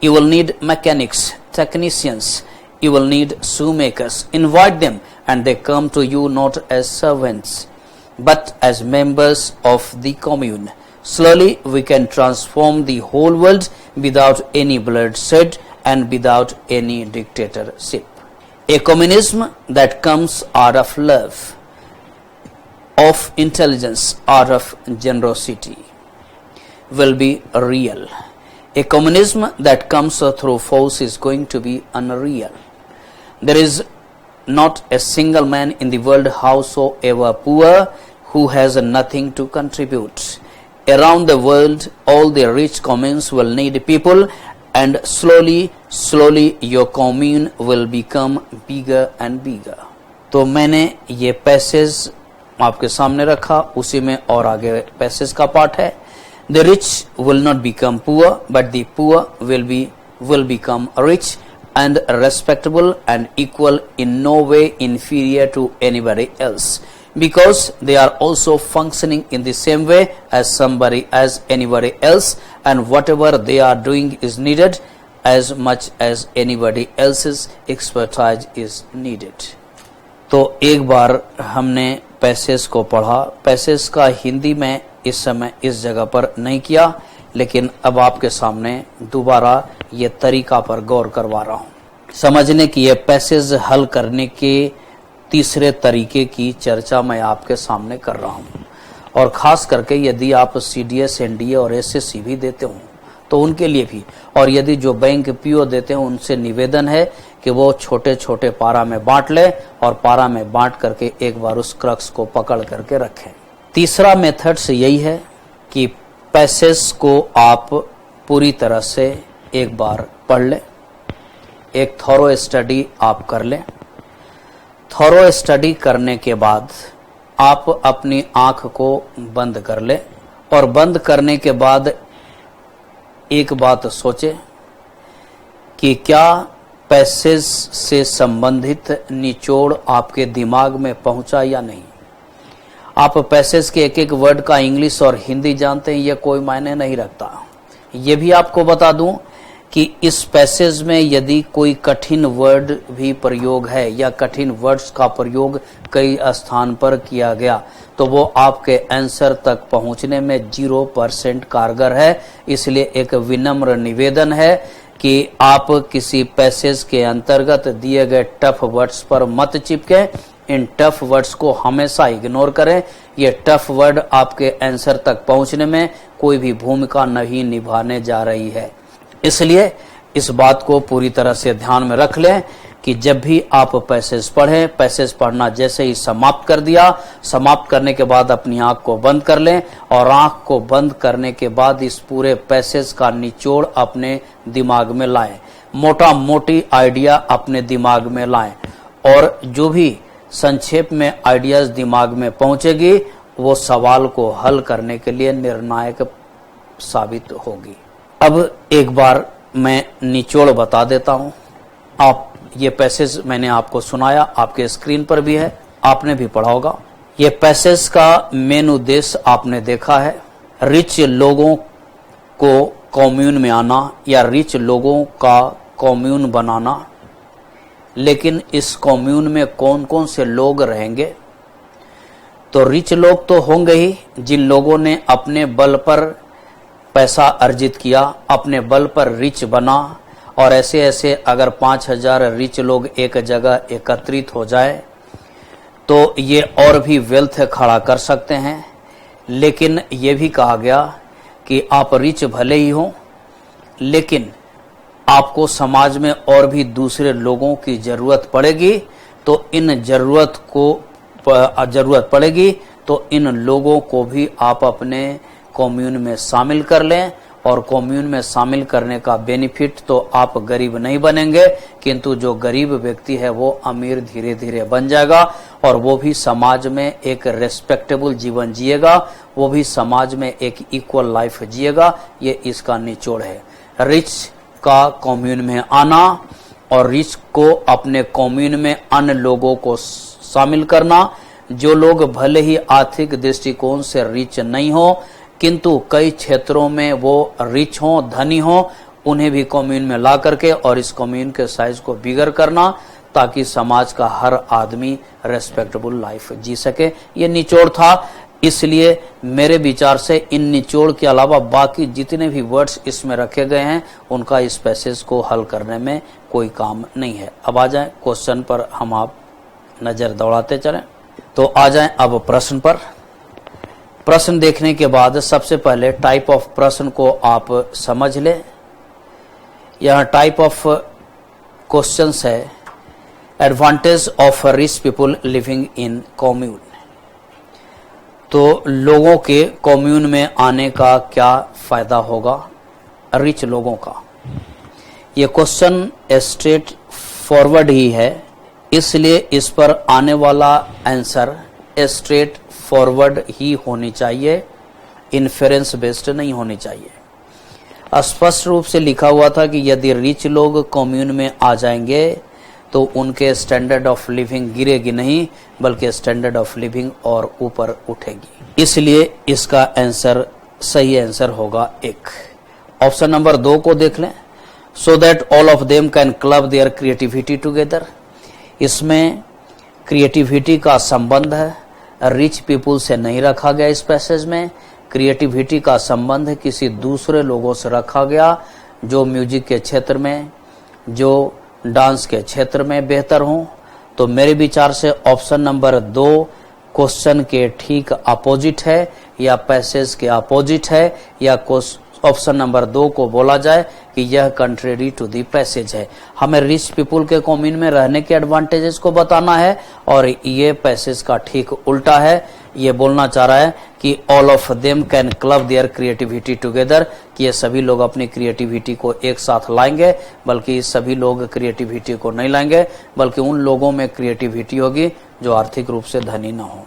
You will need mechanics, technicians. You will need shoemakers. Invite them and they come to you not as servants but as members of the commune. Slowly we can transform the whole world without any bloodshed and without any dictatorship. A communism that comes out of love, of intelligence, out of generosity will be real. A communism that comes through force is going to be unreal. There is not a single man in the world, howsoever poor, who has nothing to contribute. Around the world, all the rich communes will need people, and slowly your commune will become bigger and bigger. तो मैंने ये passage आपके सामने रखा, उसी में और आगे पैसेज का पार्ट है। The rich will not become poor, but the poor will become rich and respectable and equal, in no way inferior to anybody else, because they are also functioning in the same way as anybody else, and whatever they are doing is needed as much as anybody else's expertise is needed. तो एक बार हमने passage को पढ़ा। Passage का हिंदी में इस समय इस जगह पर नहीं किया, लेकिन अब आपके सामने दोबारा ये तरीका पर गौर करवा रहा हूं। समझने की ये पैसेज हल करने के तीसरे तरीके की चर्चा मैं आपके सामने कर रहा हूं, और खास करके यदि आप सीडीएस, एनडीए और एसएससी भी देते हो तो उनके लिए भी, और यदि जो बैंक पीओ देते हैं उनसे निवेदन है कि वो छोटे छोटे पारा में बांट ले और पारा में बांट करके एक बार उस क्रक्स को पकड़ करके रखें। तीसरा मेथड्स यही है कि पैसेज को आप पूरी तरह से एक बार पढ़ लें, एक थॉरो स्टडी आप कर लें। थॉरो स्टडी करने के बाद आप अपनी आंख को बंद कर लें, और बंद करने के बाद एक बात सोचें कि क्या पैसेज से संबंधित निचोड़ आपके दिमाग में पहुंचा या नहीं। आप पैसेज के एक एक वर्ड का इंग्लिश और हिंदी जानते हैं, यह कोई मायने नहीं रखता। ये भी आपको बता दूं कि इस पैसेज में यदि कोई कठिन वर्ड भी प्रयोग है या कठिन वर्ड्स का प्रयोग कई स्थान पर किया गया तो वो आपके आंसर तक पहुंचने में 0% कारगर है। इसलिए एक विनम्र निवेदन है कि आप किसी पैसेज के अंतर्गत दिए गए टफ वर्ड्स पर मत चिपके। इन टफ वर्ड्स को हमेशा इग्नोर करें। ये टफ वर्ड आपके आंसर तक पहुंचने में कोई भी भूमिका नहीं निभाने जा रही है। इसलिए इस बात को पूरी तरह से ध्यान में रख लें कि जब भी आप पैसेज पढ़ें, पैसेज पढ़ना जैसे ही समाप्त कर दिया, समाप्त करने के बाद अपनी आंख को बंद कर लें और आंख को बंद करने के बाद इस पूरे पैसेज का निचोड़ अपने दिमाग में लाएं, मोटा मोटी आइडिया अपने दिमाग में लाएं और जो भी संक्षेप में आइडियाज दिमाग में पहुंचेगी वो सवाल को हल करने के लिए निर्णायक साबित होगी। अब एक बार मैं निचोड़ बता देता हूं। आप ये पैसेज मैंने आपको सुनाया, आपके स्क्रीन पर भी है, आपने भी पढ़ा होगा। ये पैसेज का मेन उद्देश्य आपने देखा है, रिच लोगों को कम्यून में आना या रिच लोगों का कम्यून बनाना। लेकिन इस कम्यून में कौन कौन से लोग रहेंगे? तो रिच लोग तो होंगे ही, जिन लोगों ने अपने बल पर पैसा अर्जित किया, अपने बल पर रिच बना। और ऐसे ऐसे अगर 5000 रिच लोग एक जगह एकत्रित हो जाए तो ये और भी वेल्थ खड़ा कर सकते हैं। लेकिन ये भी कहा गया कि आप रिच भले ही हो लेकिन आपको समाज में और भी दूसरे लोगों की जरूरत पड़ेगी। तो इन जरूरत पड़ेगी तो इन लोगों को भी आप अपने कम्यून में शामिल कर लें। और कम्यून में शामिल करने का बेनिफिट तो आप गरीब नहीं बनेंगे, किंतु जो गरीब व्यक्ति है वो अमीर धीरे धीरे बन जाएगा और वो भी समाज में एक रेस्पेक्टेबल जीवन जिएगा, वो भी समाज में एक इक्वल लाइफ जिएगा। ये इसका निचोड़ है, रिच का कम्यून में आना और रिच को अपने कम्यून में अन्य लोगों को शामिल करना। जो लोग भले ही आर्थिक दृष्टिकोण से रिच नहीं हो किंतु कई क्षेत्रों में वो रिच हो, धनी हो, उन्हें भी कम्यून में ला करके और इस कम्यून के साइज को बिगर करना ताकि समाज का हर आदमी रेस्पेक्टेबल लाइफ जी सके। ये निचोड़ था। इसलिए मेरे विचार से इन निचोड़ के अलावा बाकी जितने भी वर्ड्स इसमें रखे गए हैं उनका इस पैसेज को हल करने में कोई काम नहीं है। अब आ जाएं क्वेश्चन पर, हम आप नजर दौड़ाते चलें। तो आ जाएं अब प्रश्न पर। प्रश्न देखने के बाद सबसे पहले टाइप ऑफ प्रश्न को आप समझ लें। यह टाइप ऑफ क्वेश्चंस है, advantage of rich people living in commune. तो लोगों के कम्यून में आने का क्या फायदा होगा रिच लोगों का? ये क्वेश्चन स्ट्रेट फॉरवर्ड ही है, इसलिए इस पर आने वाला आंसर स्ट्रेट फॉरवर्ड ही होनी चाहिए, इन्फेरेंस बेस्ड नहीं होनी चाहिए। स्पष्ट रूप से लिखा हुआ था कि यदि रिच लोग कम्यून में आ जाएंगे तो उनके स्टैंडर्ड ऑफ लिविंग गिरेगी नहीं बल्कि स्टैंडर्ड ऑफ लिविंग और ऊपर उठेगी। इसलिए इसका आंसर, सही आंसर होगा एक। ऑप्शन नंबर 2 को देख लें, so that all of them can club their creativity together. इसमें क्रिएटिविटी का संबंध है, रिच पीपुल से नहीं रखा गया। इस पैसेज में क्रिएटिविटी का संबंध किसी दूसरे लोगों से रखा गया जो म्यूजिक के क्षेत्र में, जो डांस के क्षेत्र में बेहतर हों। तो मेरे विचार से ऑप्शन नंबर 2 क्वेश्चन के ठीक अपोजिट है या पैसेज के अपोजिट है, या ऑप्शन नंबर 2 को बोला जाए कि यह कंट्रेरी टू दी पैसेज है। हमें रिच पीपुल के कम्यून में रहने के एडवांटेजेस को बताना है और ये पैसेज का ठीक उल्टा है। ये बोलना चाह रहा है कि all of them can club their creativity together, कि ये सभी लोग अपनी क्रिएटिविटी को एक साथ लाएंगे, बल्कि सभी लोग क्रिएटिविटी को नहीं लाएंगे बल्कि उन लोगों में क्रिएटिविटी होगी जो आर्थिक रूप से धनी न हो।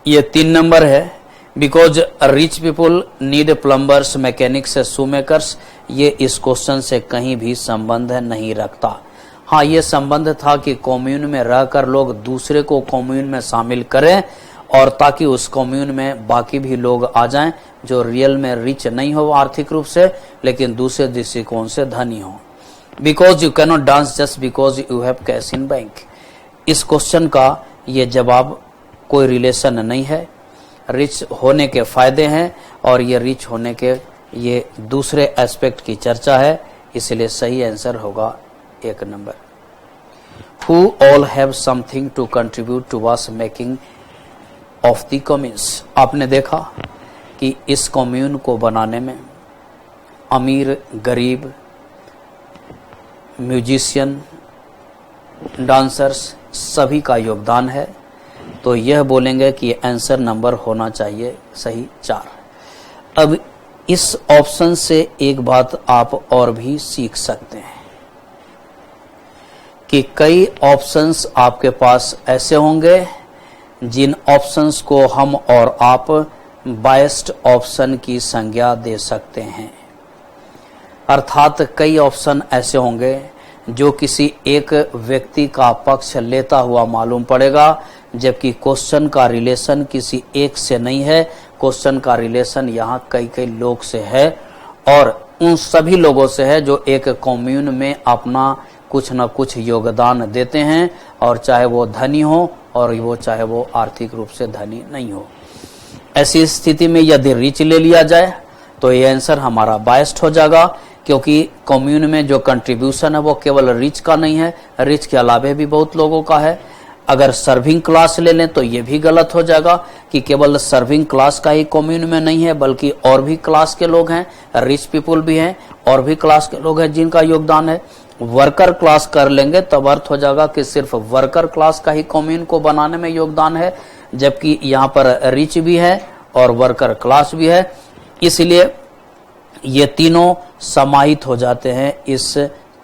ये 3 नंबर है, because rich people need plumbers, mechanics, shoemakers. ये इस क्वेश्चन से कहीं भी संबंध नहीं रखता। हाँ, ये संबंध था कि कम्यून में रहकर लोग दूसरे को कम्यून में शामिल करें और ताकि उस कम्यून में बाकी भी लोग आ जाएं जो रियल में रिच नहीं हो आर्थिक रूप से लेकिन दूसरे दृष्टिकोण से धनी हो। Because you cannot dance just because you have cash in bank. इस क्वेश्चन का ये जवाब कोई रिलेशन नहीं है। रिच होने के फायदे हैं और ये रिच होने के ये दूसरे एस्पेक्ट की चर्चा है, इसलिए सही आंसर होगा 1 number. Who all have something to contribute towards making of the communes। आपने देखा कि इस कम्यून को बनाने में अमीर, गरीब, म्यूजिशियन, डांसर्स सभी का योगदान है, तो यह बोलेंगे कि आंसर नंबर होना चाहिए सही 4। अब इस ऑप्शन से एक बात आप और भी सीख सकते हैं कि कई ऑप्शंस आपके पास ऐसे होंगे जिन ऑप्शंस को हम और आप बायस्ड ऑप्शन की संज्ञा दे सकते हैं। अर्थात कई ऑप्शन ऐसे होंगे जो किसी एक व्यक्ति का पक्ष लेता हुआ मालूम पड़ेगा, जबकि क्वेश्चन का रिलेशन किसी एक से नहीं है। क्वेश्चन का रिलेशन यहाँ कई लोग से है और उन सभी लोगों से है जो एक कम्यून में अपना कुछ न कुछ योगदान देते हैं, और चाहे वो धनी हो और वो चाहे वो आर्थिक रूप से धनी नहीं हो। ऐसी स्थिति में यदि रिच ले लिया जाए तो ये आंसर हमारा बायस्ड हो जाएगा, क्योंकि कम्यून में जो कंट्रीब्यूशन है वो केवल रिच का नहीं है, रिच के अलावा भी बहुत लोगों का है। अगर सर्विंग क्लास ले लें तो ये भी गलत हो जाएगा कि केवल सर्विंग क्लास का ही कम्यून में नहीं है, बल्कि और भी क्लास के लोग हैं, रिच पीपुल भी हैं, और भी क्लास के लोग हैं जिनका योगदान है। वर्कर क्लास कर लेंगे तब अर्थ हो जाएगा कि सिर्फ वर्कर क्लास का ही कम्यून को बनाने में योगदान है, जबकि यहाँ पर रिच भी है और वर्कर क्लास भी है। इसलिए ये तीनों समाहित हो जाते हैं इस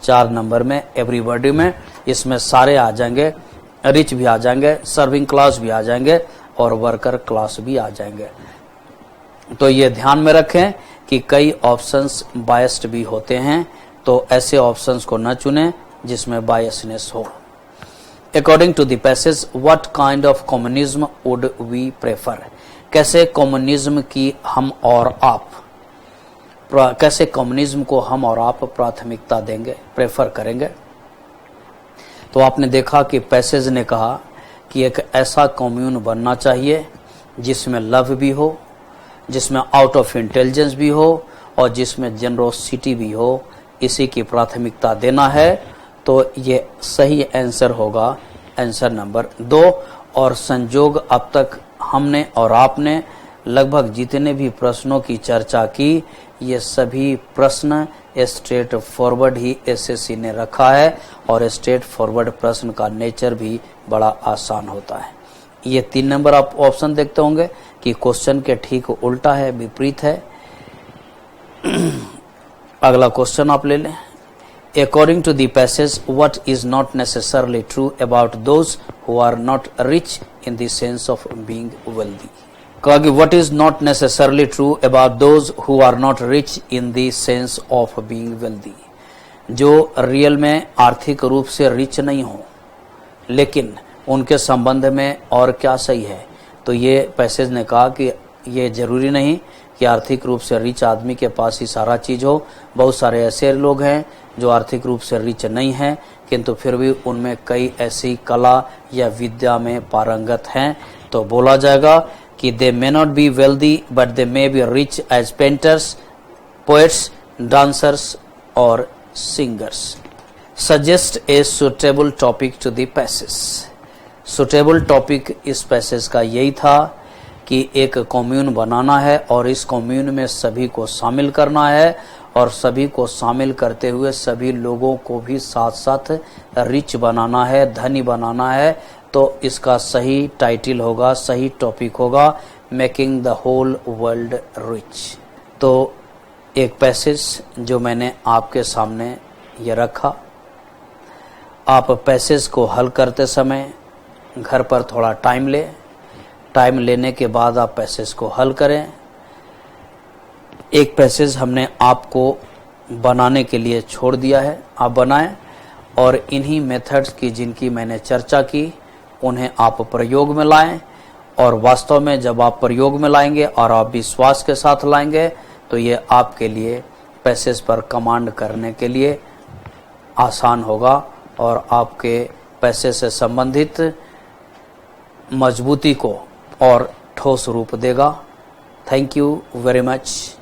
4 नंबर में, एवरीबॉडी में। इसमें सारे आ जाएंगे, रिच भी आ जाएंगे, सर्विंग क्लास भी आ जाएंगे और वर्कर क्लास भी आ जाएंगे। तो ये ध्यान में रखें कि कई ऑप्शंस बायस्ड भी होते हैं, तो ऐसे ऑप्शंस को न चुनें जिसमें बायसनेस हो। According to the passage, what kind of communism would we prefer. कैसे कम्युनिज्म की हम और आप, कैसे कम्युनिज्म को हम और आप प्राथमिकता देंगे, प्रेफर करेंगे। तो आपने देखा कि पैसेज ने कहा कि एक ऐसा कम्यून बनना चाहिए जिसमें लव भी हो, जिसमें आउट ऑफ इंटेलिजेंस भी हो और जिसमें जनरोसिटी भी हो, इसी की प्राथमिकता देना है। तो ये सही आंसर होगा आंसर नंबर 2। और संजोग अब तक हमने और आपने लगभग जितने भी प्रश्नों की चर्चा की, ये सभी प्रश्न स्ट्रेट फॉरवर्ड ही एसएससी ने रखा है, और स्ट्रेट फॉरवर्ड प्रश्न का नेचर भी बड़ा आसान होता है। ये 3 नंबर आप ऑप्शन देखते होंगे कि क्वेश्चन के ठीक उल्टा है, विपरीत है। अगला क्वेश्चन आप ले लें। According to the passage, what is not necessarily true about those who are not rich in the sense of being wealthy? कहा कि what is not necessarily true about those who are not rich in the sense of being wealthy? जो real में आर्थिक रूप से rich नहीं हो, लेकिन उनके संबंध में और क्या सही है। तो ये पैसेज ने कहा कि ये जरूरी नहीं कि आर्थिक रूप से रिच आदमी के पास ही सारा चीज हो। बहुत सारे ऐसे लोग हैं जो आर्थिक रूप से रिच नहीं हैं, किंतु फिर भी उनमें कई ऐसी कला या विद्या में पारंगत हैं। तो बोला जाएगा कि they may not be wealthy but they may be rich as painters, poets, dancers और singers. Suggest a suitable topic to the passage. Suitable topic इस पैसेज का यही था कि एक कम्यून बनाना है और इस कम्यून में सभी को शामिल करना है, और सभी को शामिल करते हुए सभी लोगों को भी साथ साथ रिच बनाना है, धनी बनाना है। तो इसका सही टाइटल होगा, सही टॉपिक होगा, making the whole world rich. तो एक पैसेज जो मैंने आपके सामने ये रखा, आप पैसेज को हल करते समय घर पर थोड़ा टाइम लें, टाइम लेने के बाद आप पैसेज को हल करें। एक पैसेज हमने आपको बनाने के लिए छोड़ दिया है, आप बनाएं, और इन्हीं मेथड्स की जिनकी मैंने चर्चा की उन्हें आप प्रयोग में लाएं। और वास्तव में जब आप प्रयोग में लाएंगे और आप विश्वास के साथ लाएंगे तो ये आपके लिए पैसेज पर कमांड करने के लिए आसान होगा और आपके पैसे से संबंधित मजबूती को और ठोस रूप देगा। Thank you very much.